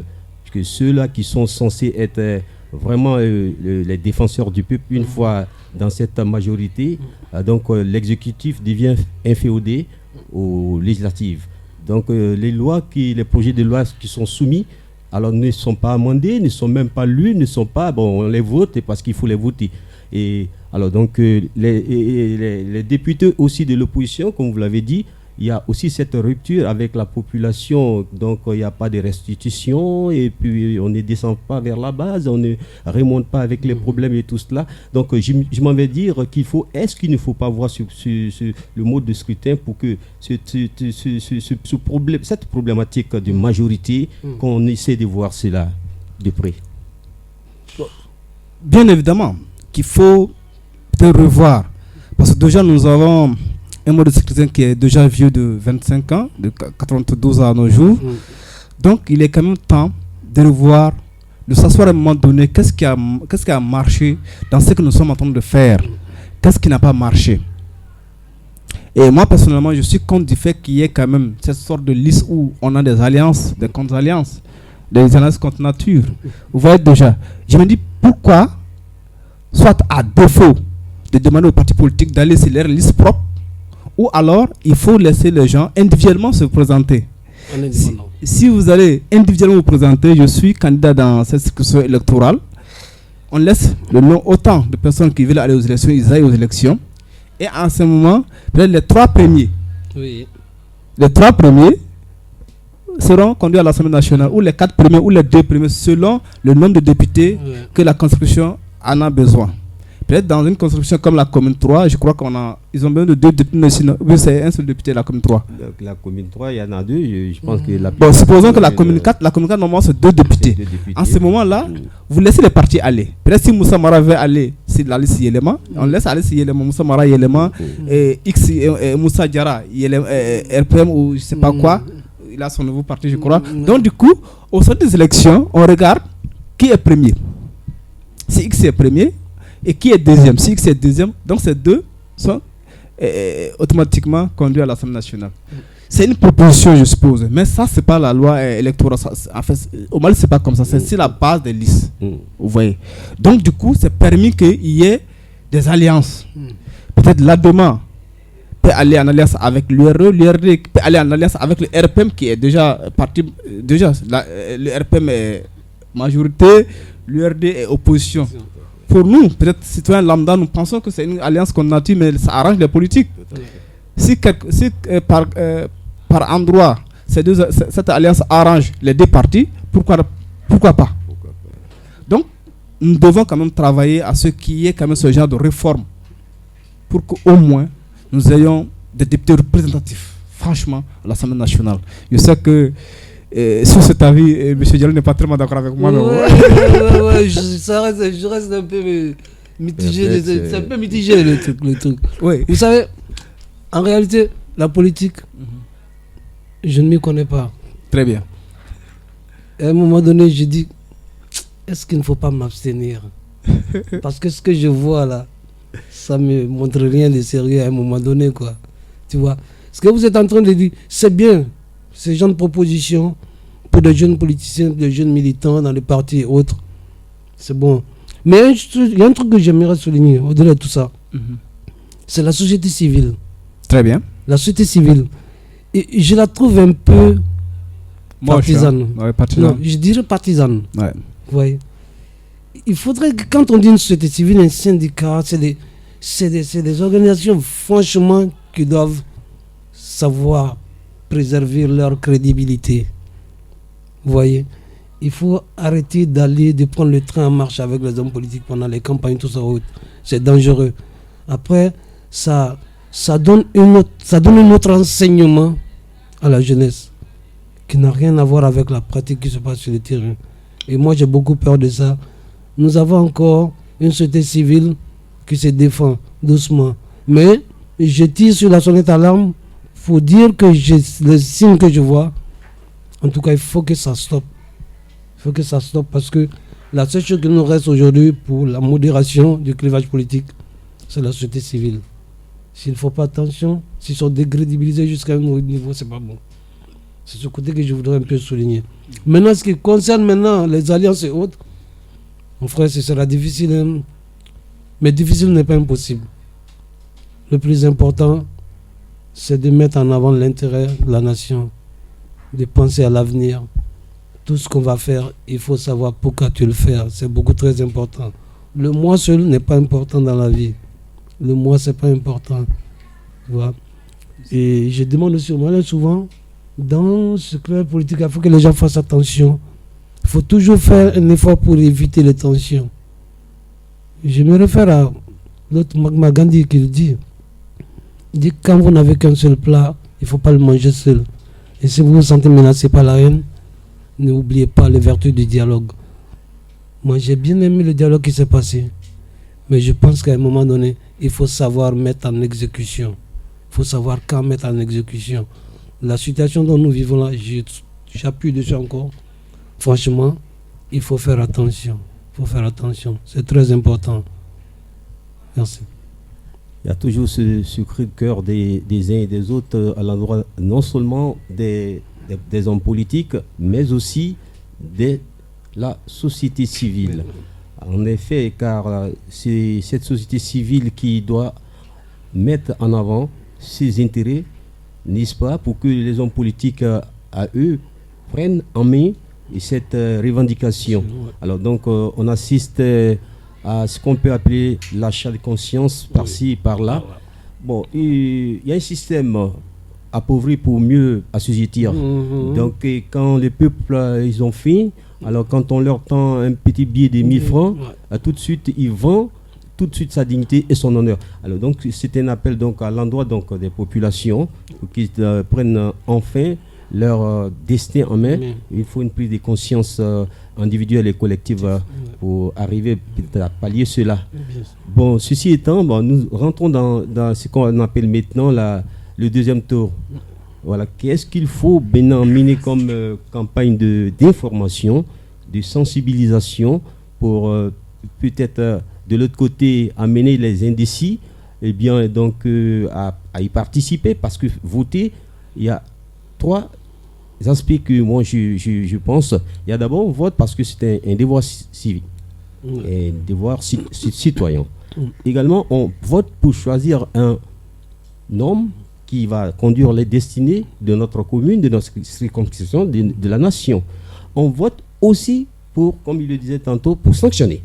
que ceux-là qui sont censés être vraiment les défenseurs du peuple, une fois dans cette majorité, donc l'exécutif devient inféodé aux législatives. Donc les projets de loi qui sont soumis, alors ne sont pas amendés, ne sont même pas lus, on les vote parce qu'il faut les voter. Et alors donc les députés aussi de l'opposition, comme vous l'avez dit, il y a aussi cette rupture avec la population, donc il n'y a pas de restitution et puis on ne descend pas vers la base, on ne remonte pas avec les problèmes et tout cela. Donc je m'en vais dire est-ce qu'il ne faut pas voir le mode de scrutin pour que cette problématique de majorité, qu'on essaie de voir cela de près. Bien évidemment qu'il faut revoir, parce que déjà nous avons un mode de scrutin qui est déjà vieux de 25 ans, de 92 à nos jours. Donc il est quand même temps de revoir, de s'asseoir à un moment donné, qu'est-ce qui a marché dans ce que nous sommes en train de faire, qu'est-ce qui n'a pas marché. Et moi personnellement, je suis contre du fait qu'il y ait quand même cette sorte de liste où on a des alliances, des contre-alliances, des alliances contre nature. Vous voyez déjà, je me dis pourquoi, soit à défaut de demander aux partis politiques d'aller sur leur liste propre, ou alors il faut laisser les gens individuellement se présenter. Si vous allez individuellement vous présenter, je suis candidat dans cette circonscription électorale, on laisse le nom autant de personnes qui veulent aller aux élections, ils aillent aux élections. Et en ce moment, peut-être les trois premiers seront conduits à l'Assemblée nationale, ou les 4 premiers, ou les 2 premiers, selon le nombre de députés que la Constitution en a besoin. Peut-être dans une construction comme la commune 3, je crois ils ont besoin de 2 députés, mais c'est un seul député la commune 3. La commune 3, il y en a 2, je pense que supposons que la commune 4, normalement c'est 2 députés. En ce moment-là, vous laissez les partis aller. Peut-être si Moussa Mara veut aller sur la liste Yéléma, on laisse aller sur Yéléma, Moussa Mara Yéléma, et X Moussa Diarra, RPM ou je ne sais pas quoi, il a son nouveau parti je crois. Donc du coup, au sein des élections, on regarde qui est premier. Si X est premier, et qui est deuxième? Si X est deuxième, donc ces 2 sont automatiquement conduits à l'Assemblée nationale. C'est une proposition, je suppose, mais ça, c'est pas la loi électorale. En fait, au Mali, c'est pas comme ça. C'est la base des listes. Vous voyez. Donc, du coup, c'est permis qu'il y ait des alliances. Peut-être l'ADEMA peut aller en alliance avec l'URE, l'URD peut aller en alliance avec le RPM qui est déjà parti. Le RPM est majorité, l'URD est opposition. Pour nous, peut-être citoyens lambda, nous pensons que c'est une alliance qu'on a dit, mais ça arrange les politiques. Si par endroit, cette alliance arrange les deux parties, pourquoi pas? Donc, nous devons quand même travailler à ce qu'il y ait quand même ce genre de réforme pour qu'au moins nous ayons des députés représentatifs, franchement, à l'Assemblée nationale. Je sais que sur cet avis, M. Diallo n'est pas tellement d'accord avec moi. Ouais, je reste un peu mitigé. C'est un peu mitigé le truc. Oui. Vous savez, en réalité, la politique, je ne m'y connais pas. Très bien. À un moment donné, je dis, est-ce qu'il ne faut pas m'abstenir? Parce que ce que je vois là, ça ne me montre rien de sérieux à un moment donné, quoi. Tu vois? Ce que vous êtes en train de dire, c'est bien. Ces genre de propositions pour des jeunes politiciens, des jeunes militants dans les partis et autres, c'est bon. Mais il y a un truc que j'aimerais souligner, au-delà de tout ça. C'est la société civile. Très bien. La société civile. Et je la trouve un peu partisane. Non, je dirais partisane. Ouais. Vous voyez? Il faudrait que quand on dit une société civile, un syndicat, c'est des organisations franchement qui doivent savoir préserver leur crédibilité. Vous voyez? Il faut arrêter de prendre le train en marche avec les hommes politiques pendant les campagnes, tout ça. C'est dangereux. Après, ça donne un autre enseignement à la jeunesse qui n'a rien à voir avec la pratique qui se passe sur le terrain. Et moi, j'ai beaucoup peur de ça. Nous avons encore une société civile qui se défend doucement. Mais je tire sur la sonnette d'alarme pour dire que les signes que je vois, en tout cas, il faut que ça stoppe. Il faut que ça stoppe parce que la seule chose qui nous reste aujourd'hui pour la modération du clivage politique, c'est la société civile. S'il ne faut pas attention, s'ils sont décrédibilisés jusqu'à un niveau, c'est pas bon. C'est ce côté que je voudrais un peu souligner. Maintenant, ce qui concerne maintenant les alliances et autres, mon frère, ce sera difficile. Hein? Mais difficile n'est pas impossible. Le plus important, c'est de mettre en avant l'intérêt de la nation, de penser à l'avenir. Tout ce qu'on va faire, il faut savoir pourquoi tu le fais. C'est beaucoup très important. Le moi seul n'est pas important dans la vie. Le moi, c'est pas important. Tu vois? Et je demande aussi, moi, souvent, dans ce club politique, il faut que les gens fassent attention. Il faut toujours faire un effort pour éviter les tensions. Je me réfère à l'autre Mahatma Gandhi qui le dit. Il dit quand vous n'avez qu'un seul plat, il ne faut pas le manger seul. Et si vous vous sentez menacé par la haine, n'oubliez pas les vertus du dialogue. Moi, j'ai bien aimé le dialogue qui s'est passé. Mais je pense qu'à un moment donné, il faut savoir mettre en exécution. Il faut savoir quand mettre en exécution. La situation dont nous vivons là, j'appuie dessus encore. Franchement, il faut faire attention. Il faut faire attention. C'est très important. Merci. Il y a toujours ce cri de cœur des uns et des autres à l'endroit non seulement des hommes politiques, mais aussi de la société civile. En effet, car c'est cette société civile qui doit mettre en avant ses intérêts, n'est-ce pas, pour que les hommes politiques, à eux, prennent en main cette revendication. Alors donc, on assiste à ce qu'on peut appeler l'achat de conscience par-ci, par-là. Bon, il y a un système appauvri pour mieux assujettir. Donc, quand les peuples, ils ont faim, alors quand on leur tend un petit billet de 1000 francs, tout de suite, ils vendent tout de suite sa dignité et son honneur. Alors donc, c'est un appel donc, à l'endroit donc, des populations pour qu'ils prennent enfin leur destin en main. Il faut une prise de conscience individuelle et collective pour arriver à pallier cela. Bon, ceci étant, nous rentrons dans ce qu'on appelle maintenant le deuxième tour. Voilà, qu'est-ce qu'il faut maintenant mener comme campagne d'information, de sensibilisation pour peut-être de l'autre côté amener les indécis et bien donc à y participer, parce que voter, il y a trois aspects que moi je pense. Il y a d'abord on vote parce que c'est un devoir civique, un devoir citoyen. Également on vote pour choisir un homme qui va conduire les destinées de notre commune, de notre circonscription, de la nation. On vote aussi pour, comme il le disait tantôt, pour sanctionner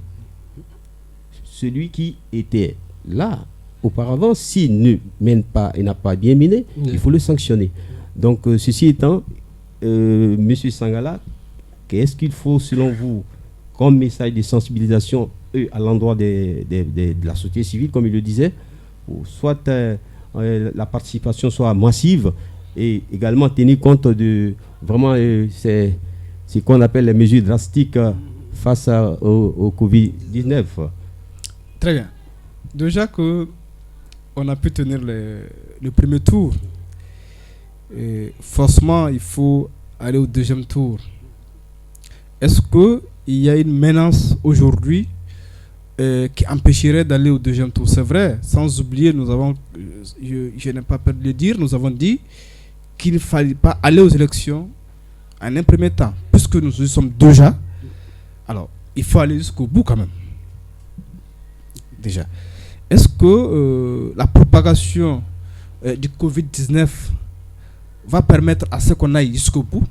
celui qui était là auparavant. S'il ne mène pas et n'a pas bien mené, il faut le sanctionner. Donc, ceci étant, Monsieur Sangala, qu'est-ce qu'il faut selon vous comme message de sensibilisation à l'endroit de la société civile, comme il le disait, ou soit la participation soit massive et également tenir compte de vraiment c'est ce qu'on appelle les mesures drastiques face au Covid-19. Très bien. Déjà que on a pu tenir le premier tour, et forcément il faut aller au deuxième tour. Est-ce qu'il y a une menace aujourd'hui qui empêcherait d'aller au deuxième tour? C'est vrai, sans oublier, nous avons, je n'ai pas peur de le dire, nous avons dit qu'il ne fallait pas aller aux élections en un premier temps, puisque nous y sommes déjà. Alors, il faut aller jusqu'au bout quand même. Déjà. Est-ce que la propagation du Covid-19 va permettre à ce qu'on aille jusqu'au bout?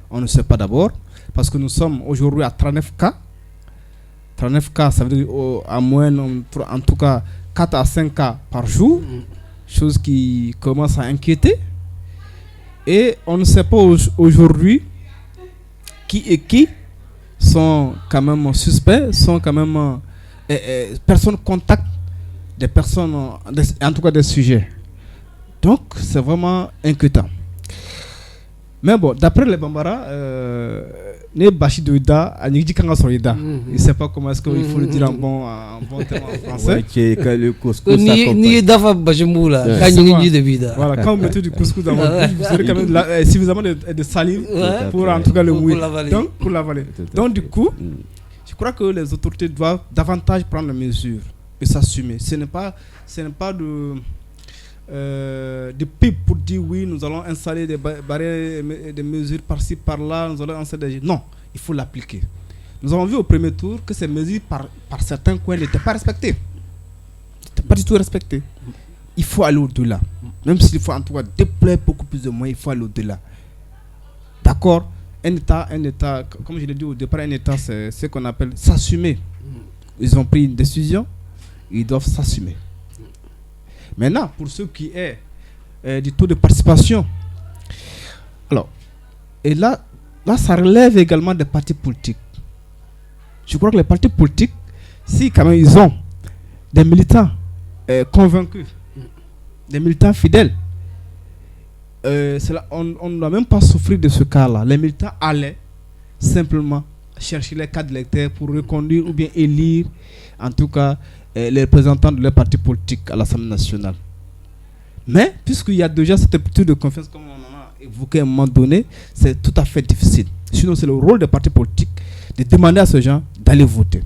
On ne sait pas d'abord, parce que nous sommes aujourd'hui à 39 cas. 39 cas, ça veut dire à moins, en tout cas, 4 à 5 cas par jour, chose qui commence à inquiéter. Et on ne sait pas aujourd'hui qui sont quand même suspects, sont quand même personnes contactent des personnes, en tout cas des sujets. Donc, c'est vraiment inquiétant. Mais bon, d'après les Bambara, ne bashi de ida, a nigi kanga so ida. Il ne sait pas comment est-ce qu'il faut le dire en bon terme en français. Le couscous. Ni dafa bajimoula, quand nigi de vida. Voilà, quand vous mettez du couscous dans votre bouche, vous aurez quand même suffisamment de salive pour en tout cas le mouiller. Donc, pour l'avaler. Donc, du coup, je crois que les autorités doivent davantage prendre les mesures et s'assumer. Ce n'est pas de pipe pour dire oui, nous allons installer des barrières, des mesures par-ci, par-là, nous allons installer des... Non, il faut l'appliquer. Nous avons vu au premier tour que ces mesures par certains coins n'étaient pas respectées. N'étaient pas du tout respectées. Il faut aller au-delà. Même s'il faut en tout cas déployer beaucoup plus de moyens, il faut aller au-delà. D'accord? Un État, comme je l'ai dit au départ, un État, c'est ce qu'on appelle s'assumer. Ils ont pris une décision, ils doivent s'assumer. Maintenant, pour ce qui est du taux de participation, alors, et là, ça relève également des partis politiques. Je crois que les partis politiques, si quand même ils ont des militants convaincus, des militants fidèles, on ne doit même pas souffrir de ce cas-là. Les militants allaient simplement chercher les cadres électeurs pour reconduire ou bien élire, en tout cas, les représentants de leur parti politique à l'Assemblée nationale. Mais, puisqu'il y a déjà cette rupture de confiance, comme on en a évoqué à un moment donné, c'est tout à fait difficile. Sinon, c'est le rôle des partis politiques de demander à ces gens d'aller voter.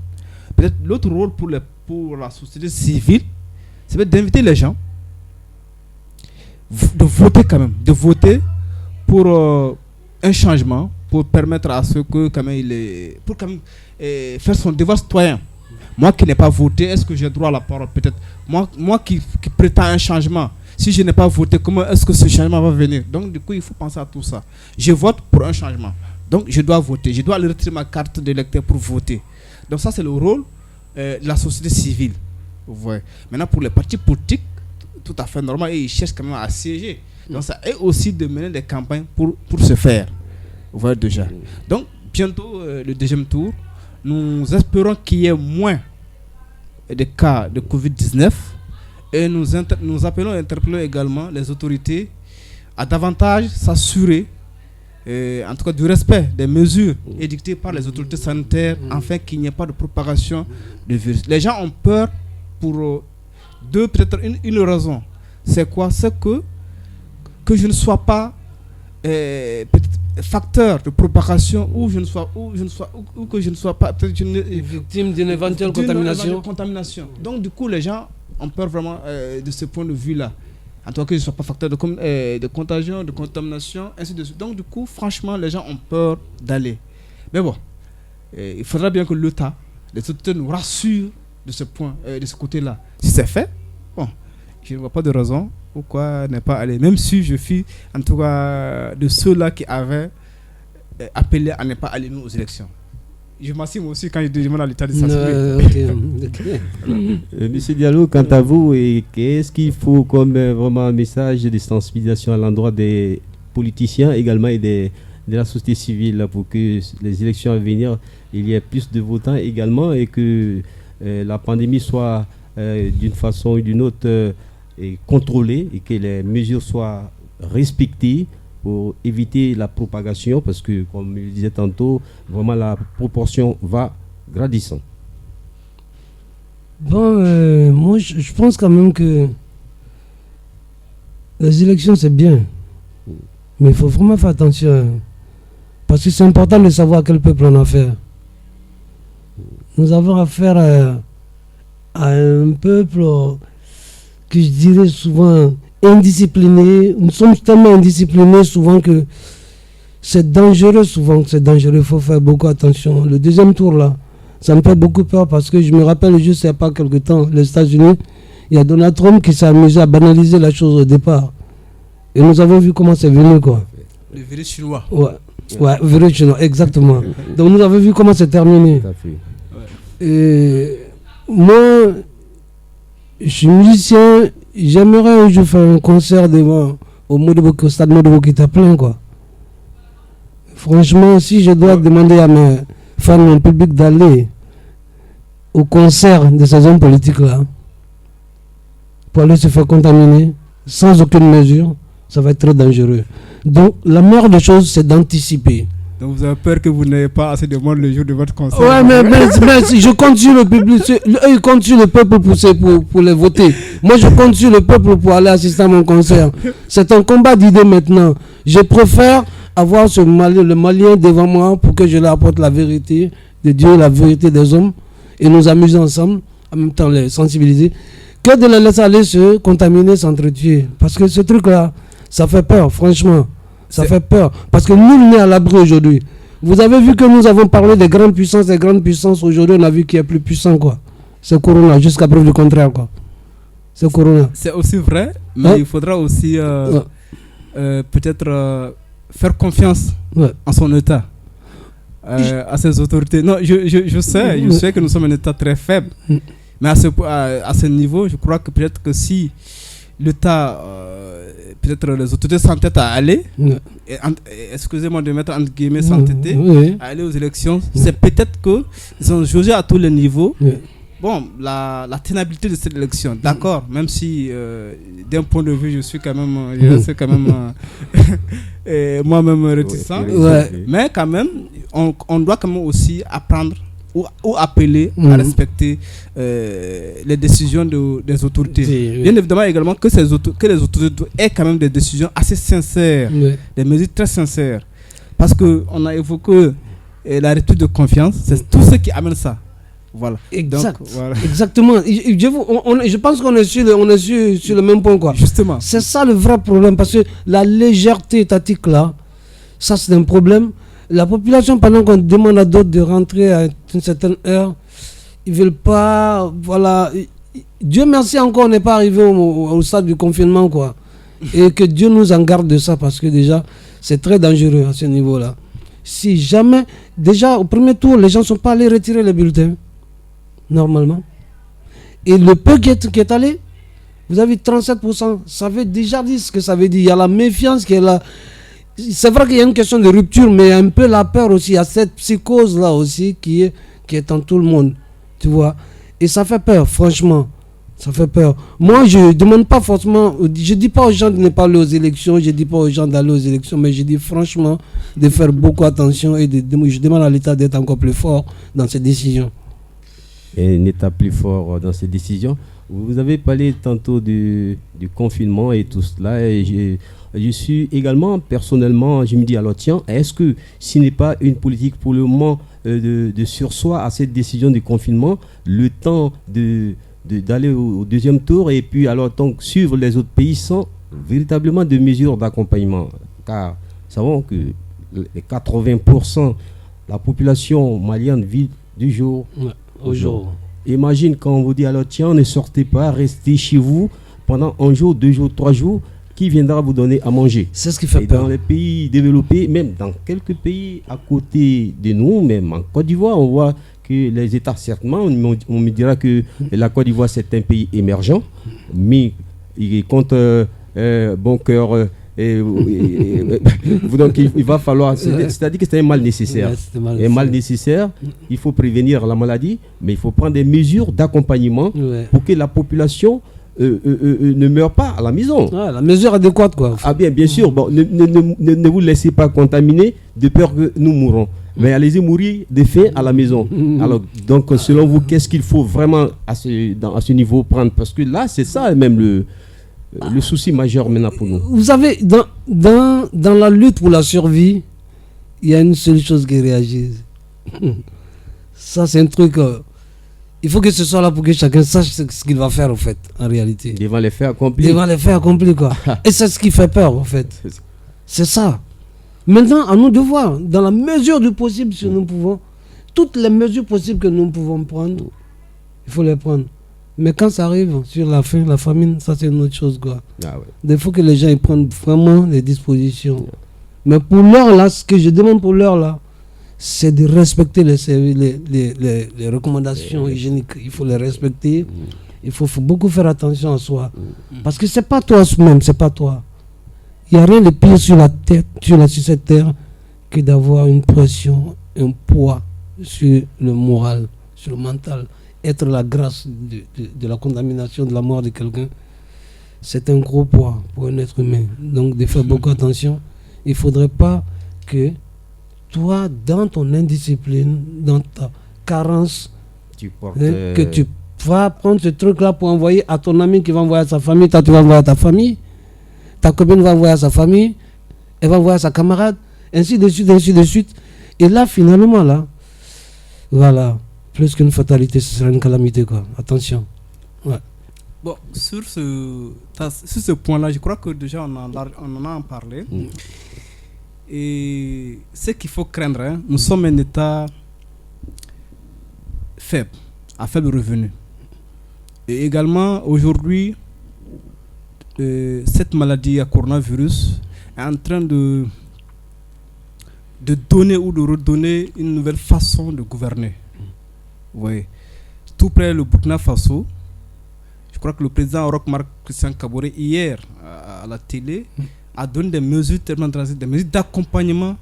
Peut-être l'autre rôle pour la société civile, c'est peut-être d'inviter les gens de voter quand même, de voter pour un changement, pour permettre à ceux que quand même pour quand même faire son devoir citoyen. Moi qui n'ai pas voté, est-ce que j'ai droit à la parole? Peut-être. Moi qui prétends un changement, si je n'ai pas voté, comment est-ce que ce changement va venir? Donc, du coup, il faut penser à tout ça. Je vote pour un changement. Donc, je dois voter. Je dois aller retirer ma carte d'électeur pour voter. Donc, ça, c'est le rôle de la société civile. Ouais. Maintenant, pour les partis politiques, tout à fait normal, et ils cherchent quand même à siéger. Donc, ça est aussi de mener des campagnes pour se faire. Vous voyez déjà. Donc, bientôt, le deuxième tour, nous espérons qu'il y ait moins de cas de Covid-19 et nous appelons et interpellons également les autorités à davantage s'assurer, en tout cas du respect des mesures édictées par les autorités sanitaires afin qu'il n'y ait pas de propagation du virus. Les gens ont peur pour peut-être une raison. C'est quoi? C'est que je ne sois pas facteur de propagation ou que je ne sois pas victime d'une éventuelle contamination. Donc du coup les gens ont peur vraiment de ce point de vue là, en tout cas que je ne sois pas facteur de contagion, de contamination, ainsi de suite. Donc du coup franchement les gens ont peur d'aller. Mais bon, il faudra bien que l'État, les autorités nous rassurent de ce point, de ce côté là. Si c'est fait, bon, je ne vois pas de raison pourquoi ne pas aller, même si je suis en tout cas de ceux-là qui avaient appelé à ne pas aller aux élections. Je m'assume aussi quand je demande à l'État de s'assurer. Monsieur Diallo, quant à vous, qu'est-ce qu'il faut comme vraiment message de sensibilisation à l'endroit des politiciens également et de la société civile là, pour que les élections à venir, il y ait plus de votants également et que la pandémie soit d'une façon ou d'une autre contrôlée et que les mesures soient respectées pour éviter la propagation parce que, comme je le disais tantôt, vraiment la proportion va grandissant. Bon, moi je pense quand même que les élections c'est bien, mais il faut vraiment faire attention parce que c'est important de savoir à quel peuple on a affaire. Nous avons affaire à un peuple que je dirais souvent indiscipliné. Nous sommes tellement indisciplinés souvent que c'est dangereux souvent, il faut faire beaucoup attention. Le deuxième tour là, ça me fait beaucoup peur parce que je me rappelle juste il n'y a pas quelque temps, les États-Unis, il y a Donald Trump qui s'est amusé à banaliser la chose au départ. Et nous avons vu comment c'est venu quoi. Le virus chinois. Ouais, virus chinois, exactement. Donc nous avons vu comment c'est terminé. Et moi, je suis musicien, j'aimerais un jour faire un concert au stade Modebo qui t'a plein quoi. Franchement, si je dois demander à mes fans, mon public d'aller au concert de ces hommes politiques là, pour aller se faire contaminer sans aucune mesure, ça va être très dangereux. Donc la meilleure des choses, c'est d'anticiper. Donc vous avez peur que vous n'ayez pas assez de monde le jour de votre concert. Ouais, mais je compte sur le public. Eux, ils comptent sur le peuple pour les voter. Moi, je compte sur le peuple pour aller assister à mon concert. C'est un combat d'idées maintenant. Je préfère avoir le Malien devant moi pour que je leur apporte la vérité de Dieu, la vérité des hommes, et nous amuser ensemble, en même temps les sensibiliser, que de les laisser aller se contaminer, s'entretuer. Parce que ce truc-là, ça fait peur, franchement. Ça fait peur. Parce que nul n'est à l'abri aujourd'hui. Vous avez vu que nous avons parlé des grandes puissances. Aujourd'hui, on a vu qui est plus puissant, quoi. C'est Corona, jusqu'à preuve du contraire, quoi. C'est Corona. C'est aussi vrai, mais il faudra aussi peut-être faire confiance en son État, à ses autorités. Non, je sais que nous sommes un État très faible, mais à ce niveau, je crois que peut-être que si l'État, peut-être les autorités s'entêtent à aller, excusez-moi de mettre entre guillemets s'entêter, à aller aux élections, c'est peut-être qu'ils ont jugé à tous les niveaux. Bon, la tenabilité de cette élection, d'accord, même si d'un point de vue je suis quand même moi-même réticent, mais quand même on doit quand même aussi apprendre ou appeler à respecter les décisions des autorités. Bien évidemment également que les autorités aient quand même des décisions assez sincères, des mesures très sincères, parce qu'on a évoqué la rupture de confiance, c'est tout ce qui amène ça. Voilà. Exact. Donc, voilà. Exactement. Je pense qu'on est sur le même point, quoi. Justement. C'est ça le vrai problème, parce que la légèreté étatique là, ça c'est un problème. La population, pendant qu'on demande à d'autres de rentrer à une certaine heure, ils veulent pas. Voilà. Dieu merci encore, on n'est pas arrivé au stade du confinement, quoi. Et que Dieu nous en garde de ça, parce que déjà c'est très dangereux à ce niveau-là. Si jamais, déjà au premier tour, les gens ne sont pas allés retirer les bulletins. Normalement. Et le peu qui est allé, vous avez 37%, ça veut déjà dire ce que ça veut dire. Il y a la méfiance qui est là. C'est vrai qu'il y a une question de rupture, mais il y a un peu la peur aussi. Il y a cette psychose-là aussi qui est en tout le monde. Tu vois. Et ça fait peur, franchement. Ça fait peur. Moi, je ne demande pas forcément, je ne dis pas aux gens de ne pas aller aux élections, je ne dis pas aux gens d'aller aux élections, mais je dis franchement de faire beaucoup attention et je demande à l'État d'être encore plus fort dans ses décisions. Et un État plus fort dans ses décisions. Vous avez parlé tantôt du confinement et tout cela, et je suis également, personnellement, je me dis alors tiens, est-ce que s'il n'est pas une politique pour le moment de sursoir à cette décision du confinement, le temps d'aller au deuxième tour et puis alors donc suivre les autres pays sans véritablement de mesures d'accompagnement, car nous savons que les 80% la population malienne vit du jour au jour. Imagine quand on vous dit alors tiens, ne sortez pas, restez chez vous pendant 1 jour, 2 jours, 3 jours, qui viendra vous donner à manger? C'est ce qui fait peur. Dans les pays développés, même dans quelques pays à côté de nous, même en Côte d'Ivoire, on voit que les États, certainement, on me dira que la Côte d'Ivoire c'est un pays émergent, mais il compte bon cœur Donc il va falloir, c'est-à-dire que c'est un mal nécessaire. Un mal nécessaire, il faut prévenir la maladie, mais il faut prendre des mesures d'accompagnement pour que la population ne meurt pas à la maison. La mesure adéquate, quoi. Ah bien sûr. Bon, ne vous laissez pas contaminer de peur que nous mourrons. Mais allez-y mourir de faim à la maison. Alors, donc, selon vous, qu'est-ce qu'il faut vraiment à ce niveau prendre? Parce que là, c'est ça même le souci majeur maintenant pour nous. Vous savez, dans la lutte pour la survie, il y a une seule chose qui réagit. Ça, c'est un truc... il faut que ce soit là pour que chacun sache ce qu'il va faire, en fait, en réalité. Devant les faits accomplis. Devant les faits accomplis, quoi. Et c'est ce qui fait peur, en fait. C'est ça. Maintenant, à nous de voir, dans la mesure du possible, si nous pouvons, toutes les mesures possibles que nous pouvons prendre, il faut les prendre. Mais quand ça arrive sur la faim, la famine, ça c'est une autre chose, quoi. Il faut que les gens ils prennent vraiment les dispositions. Mais pour l'heure là, ce que je demande pour l'heure là, c'est de respecter les recommandations hygiéniques. Il faut les respecter. Il faut beaucoup faire attention à soi. Parce que c'est pas toi même, c'est pas toi. Il n'y a rien de pire sur la tête, sur cette terre, que d'avoir une pression, un poids sur le moral, sur le mental. Être la grâce de la contamination, de la mort de quelqu'un, c'est un gros poids pour un être humain. Donc, de faire beaucoup attention. Il ne faudrait pas que toi, dans ton indiscipline, dans ta carence, que tu vas prendre ce truc-là pour envoyer à ton ami qui va envoyer à sa famille, toi tu vas envoyer à ta famille. Ta copine va envoyer à sa famille, elle va envoyer à sa camarade, ainsi de suite, ainsi de suite. Et là, finalement, là, voilà, plus qu'une fatalité, ce sera une calamité, quoi. Attention. Ouais. Bon, sur ce point-là, je crois que déjà on en a parlé. Et ce qu'il faut craindre, hein, nous sommes un État faible, à faible revenu. Et également, aujourd'hui, cette maladie à coronavirus est en train de donner ou de redonner une nouvelle façon de gouverner. Oui. Tout près le Burkina Faso, je crois que le président Roch Marc Christian Kaboré, hier à la télé, a donné des mesures tellement drastiques, des mesures d'accompagnement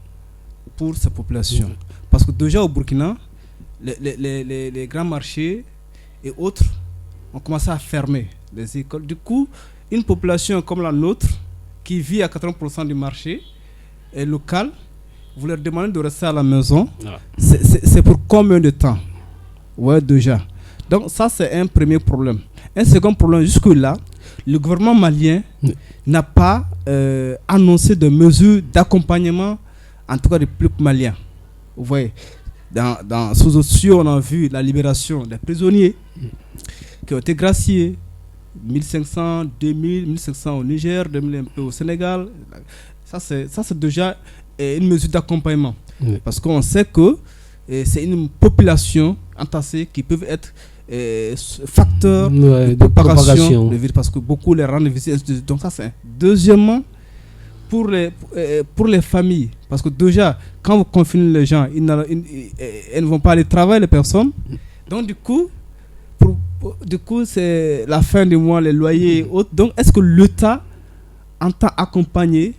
pour sa population. Parce que déjà au Burkina, les grands marchés et autres ont commencé à fermer les écoles. Du coup, une population comme la nôtre, qui vit à 80% du marché est local, vous leur demandez de rester à la maison. C'est pour combien de temps? Ouais, déjà. Donc ça, c'est un premier problème. Un second problème, jusque-là, le gouvernement malien n'a pas annoncé de mesures d'accompagnement, en tout cas des peuples maliens. Vous voyez, sous autres, on a vu la libération des prisonniers qui ont été graciés. 1500, 2000, 1500 au Niger, 2000 un peu au Sénégal. Ça c'est déjà une mesure d'accompagnement. Parce qu'on sait que c'est une population entassée qui peut être facteur de propagation. Parce que beaucoup les rendent visibles. Donc ça c'est. Deuxièmement, pour les familles, parce que déjà, quand vous confinez les gens, ils ne vont pas aller travailler, les personnes. Donc du coup, c'est la fin du mois, les loyers et autres. Donc, est-ce que l'État entend accompagner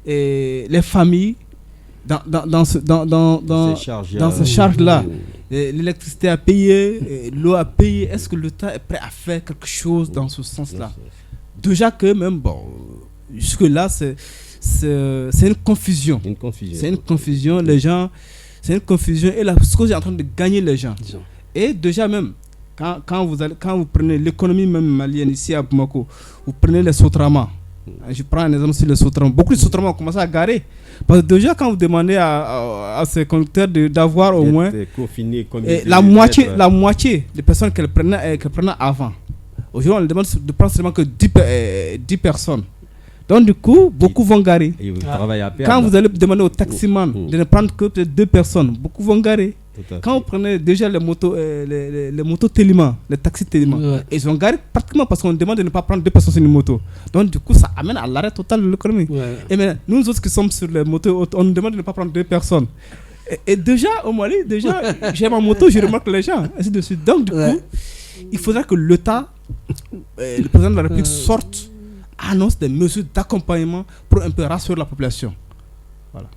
les familles dans ces charges-là? L'électricité à payer, l'eau à payer. Est-ce que l'État est prêt à faire quelque chose dans ce sens-là? Déjà que même, jusque-là, c'est une confusion. C'est une confusion. Les gens, c'est une confusion. Et la cause est en train de gagner les gens. Et déjà même, quand vous prenez l'économie même malienne ici à Bamako, vous prenez les Sotrama. Je prends un exemple sur les Sotrama. Beaucoup de Sotrama ont commencé à garer. Parce que déjà, quand vous demandez à ces conducteurs d'avoir au moins la moitié des personnes qu'elles prenaient avant. Aujourd'hui, on leur demande de prendre seulement que 10 personnes. Donc, du coup, beaucoup vont garer. Quand vous allez demander aux taximans de ne prendre que peut-être 2 personnes, beaucoup vont garer. Quand vous prenez déjà les motos Télima, les taxis Télima, ils ont garé pratiquement parce qu'on demande de ne pas prendre 2 personnes sur une moto. Donc du coup, ça amène à l'arrêt total de l'économie. Et maintenant, nous autres qui sommes sur les motos, on nous demande de ne pas prendre 2 personnes. Et déjà, au Mali, j'ai ma moto, je remarque les gens, ainsi de suite. Donc du coup, il faudra que l'État, le président de la République sorte annonce des mesures d'accompagnement pour un peu rassurer la population. Voilà.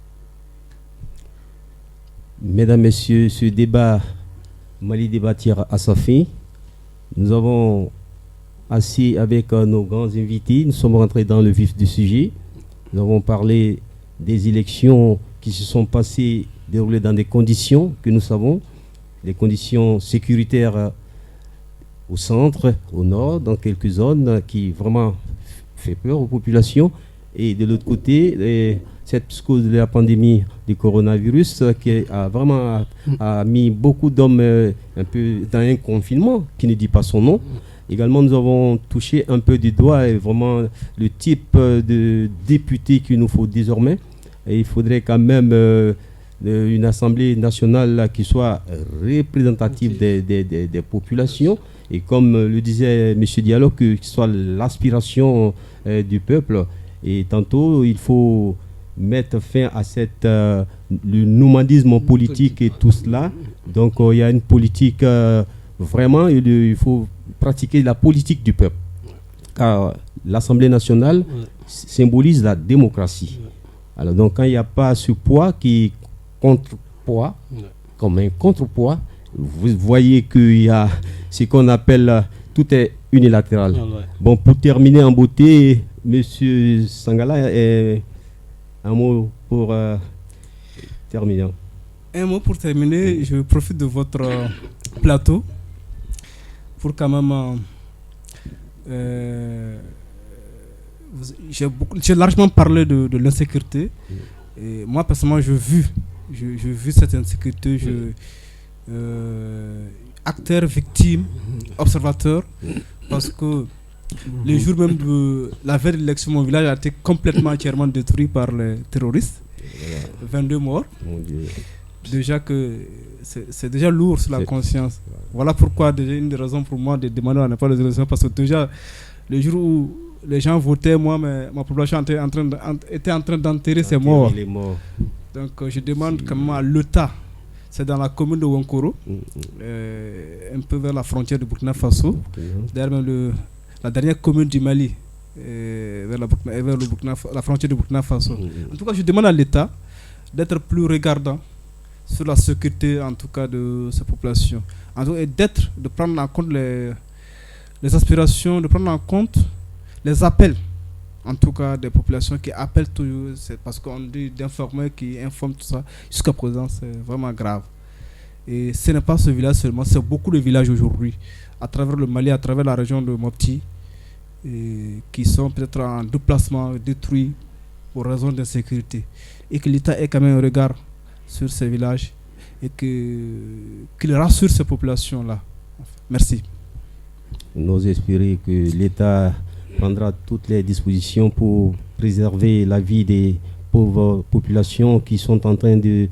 Mesdames, Messieurs, ce débat Mali débattir à sa fin. Nous avons assis avec nos grands invités. Nous sommes rentrés dans le vif du sujet. Nous avons parlé des élections qui se sont passées, déroulées dans des conditions que nous savons, des conditions sécuritaires au centre, au nord, dans quelques zones qui vraiment fait peur aux populations. Et de l'autre côté, cette cause de la pandémie du coronavirus qui a vraiment a mis beaucoup d'hommes un peu dans un confinement qui ne dit pas son nom. Également, nous avons touché un peu du doigt et vraiment le type de député qu'il nous faut désormais. Et il faudrait quand même une assemblée nationale qui soit représentative des populations. Et comme le disait M. Diallo, que ce soit l'aspiration du peuple. Et tantôt, il faut mettre fin à le nomadisme politique et tout cela. Donc, il y a une politique, vraiment, il faut pratiquer la politique du peuple. Car l'Assemblée nationale symbolise la démocratie. Alors, donc, quand il n'y a pas ce poids qui est contrepoids, comme un contrepoids, vous voyez qu'il y a ce qu'on appelle, tout est unilatéral. Bon, pour terminer en beauté, Monsieur Sangala, un mot pour terminer. Un mot pour terminer, je profite de votre plateau pour quand même... j'ai largement parlé de l'insécurité. Et moi, personnellement, j'ai vu cette insécurité. Acteur, victime, observateur, parce que le jour même de la veille de l'élection, mon village a été complètement entièrement détruit par les terroristes. 22 morts. Déjà que c'est déjà lourd sur la conscience. Voilà pourquoi déjà une des raisons pour moi de demander à ne pas les élections, parce que déjà le jour où les gens votaient, moi, ma population était en train d'enterrer ces morts. Donc je demande quand même à l'État. C'est dans la commune de Wankoro, un peu vers la frontière de Burkina Faso. Derrière la dernière commune du Mali, vers la frontière de Burkina Faso. En tout cas, je demande à l'État d'être plus regardant sur la sécurité, en tout cas, de ces populations. Et de prendre en compte les aspirations, de prendre en compte les appels, en tout cas, des populations qui appellent toujours. C'est parce qu'on dit d'informer, qui informent tout ça. Jusqu'à présent, c'est vraiment grave. Et ce n'est pas ce village seulement, c'est beaucoup de villages aujourd'hui, à travers le Mali, à travers la région de Mopti, qui sont peut-être en déplacement, détruits pour raison d'insécurité. Et que l'État ait quand même un regard sur ces villages et qu'il rassure ces populations-là. Merci. Nous espérons que l'État prendra toutes les dispositions pour préserver la vie des pauvres populations qui sont en train de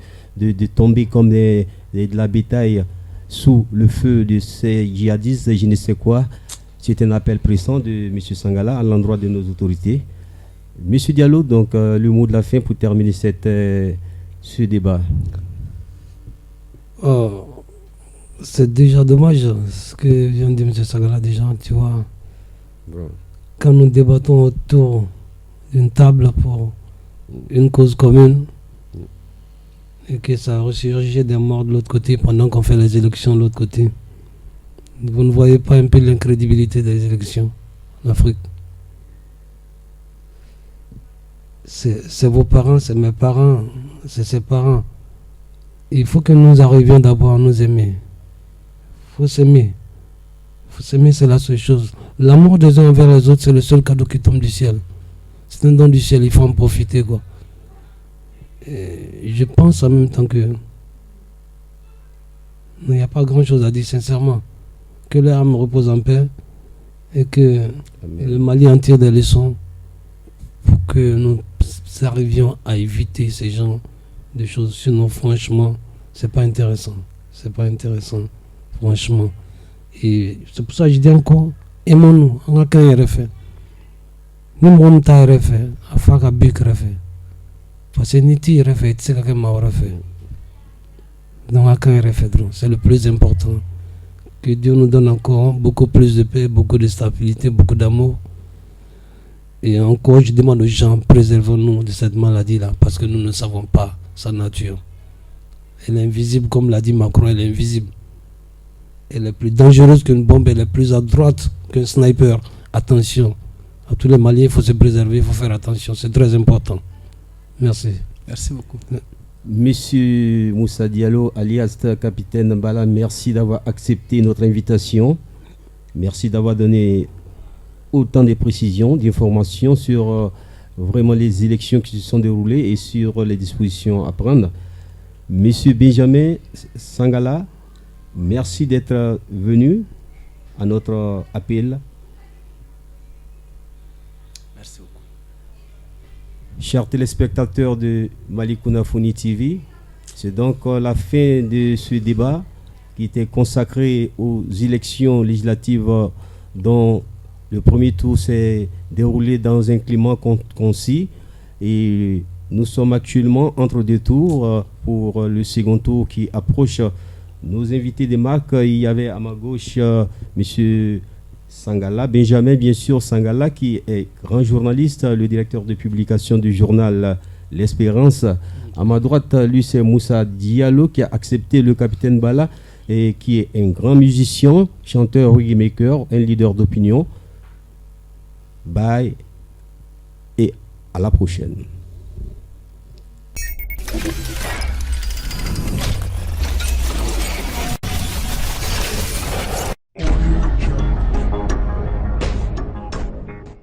tomber comme de la bétail sous le feu de ces djihadistes, je ne sais quoi. C'est un appel pressant de M. Sangala à l'endroit de nos autorités. M. Diallo, donc le mot de la fin pour terminer ce débat. C'est déjà dommage ce que vient de dire M. Sangala déjà, tu vois. Bro. Quand nous débattons autour d'une table pour une cause commune et que ça ressurgit des morts de l'autre côté pendant qu'on fait les élections de l'autre côté, vous ne voyez pas un peu l'incrédibilité des élections en Afrique? C'est vos parents, c'est mes parents, c'est ses parents. Il faut que nous arrivions d'abord à nous aimer. Il faut s'aimer. S'aimer, c'est la seule chose. L'amour des uns envers les autres, c'est le seul cadeau qui tombe du ciel. C'est un don du ciel, il faut en profiter, quoi. Et je pense en même temps que il n'y a pas grand chose à dire sincèrement. Que l'âme repose en paix et que le Mali en tire des leçons pour que nous arrivions à éviter ces genres de choses. Sinon, franchement, c'est pas intéressant. C'est pas intéressant, franchement. Et c'est pour ça que je dis encore, aimons-nous, on a qu'un refait. Nous m'avons ta refait, à faire un bic refait. Parce que niti refait, c'est quelqu'un m'a refait. Donc on a qu'un refait, c'est le plus important. Que Dieu nous donne encore beaucoup plus de paix, beaucoup de stabilité, beaucoup d'amour. Et encore, je demande aux gens, préservons-nous de cette maladie-là, parce que nous ne savons pas sa nature. Elle est invisible, comme l'a dit Macron, elle est invisible. Elle est plus dangereuse qu'une bombe, elle est plus à droite qu'un sniper. Attention, à tous les Maliens, il faut se préserver, il faut faire attention, c'est très important. Merci. Merci beaucoup. Monsieur Moussa Diallo, alias Capitaine Mbala, merci d'avoir accepté notre invitation. Merci d'avoir donné autant de précisions, d'informations sur vraiment les élections qui se sont déroulées et sur les dispositions à prendre. Monsieur Benjamin Sangala, merci d'être venu à notre appel. Merci beaucoup. Chers téléspectateurs de Malikounda Foni TV, c'est donc la fin de ce débat qui était consacré aux élections législatives dont le premier tour s'est déroulé dans un climat concis et nous sommes actuellement entre deux tours pour le second tour qui approche. Nos invités de marque, il y avait à ma gauche M. Sangala, Benjamin bien sûr Sangala, qui est grand journaliste, le directeur de publication du journal L'Espérance. À ma droite, lui c'est Moussa Diallo qui a accepté le capitaine Bala et qui est un grand musicien, chanteur, reggae maker, un leader d'opinion. Bye et à la prochaine.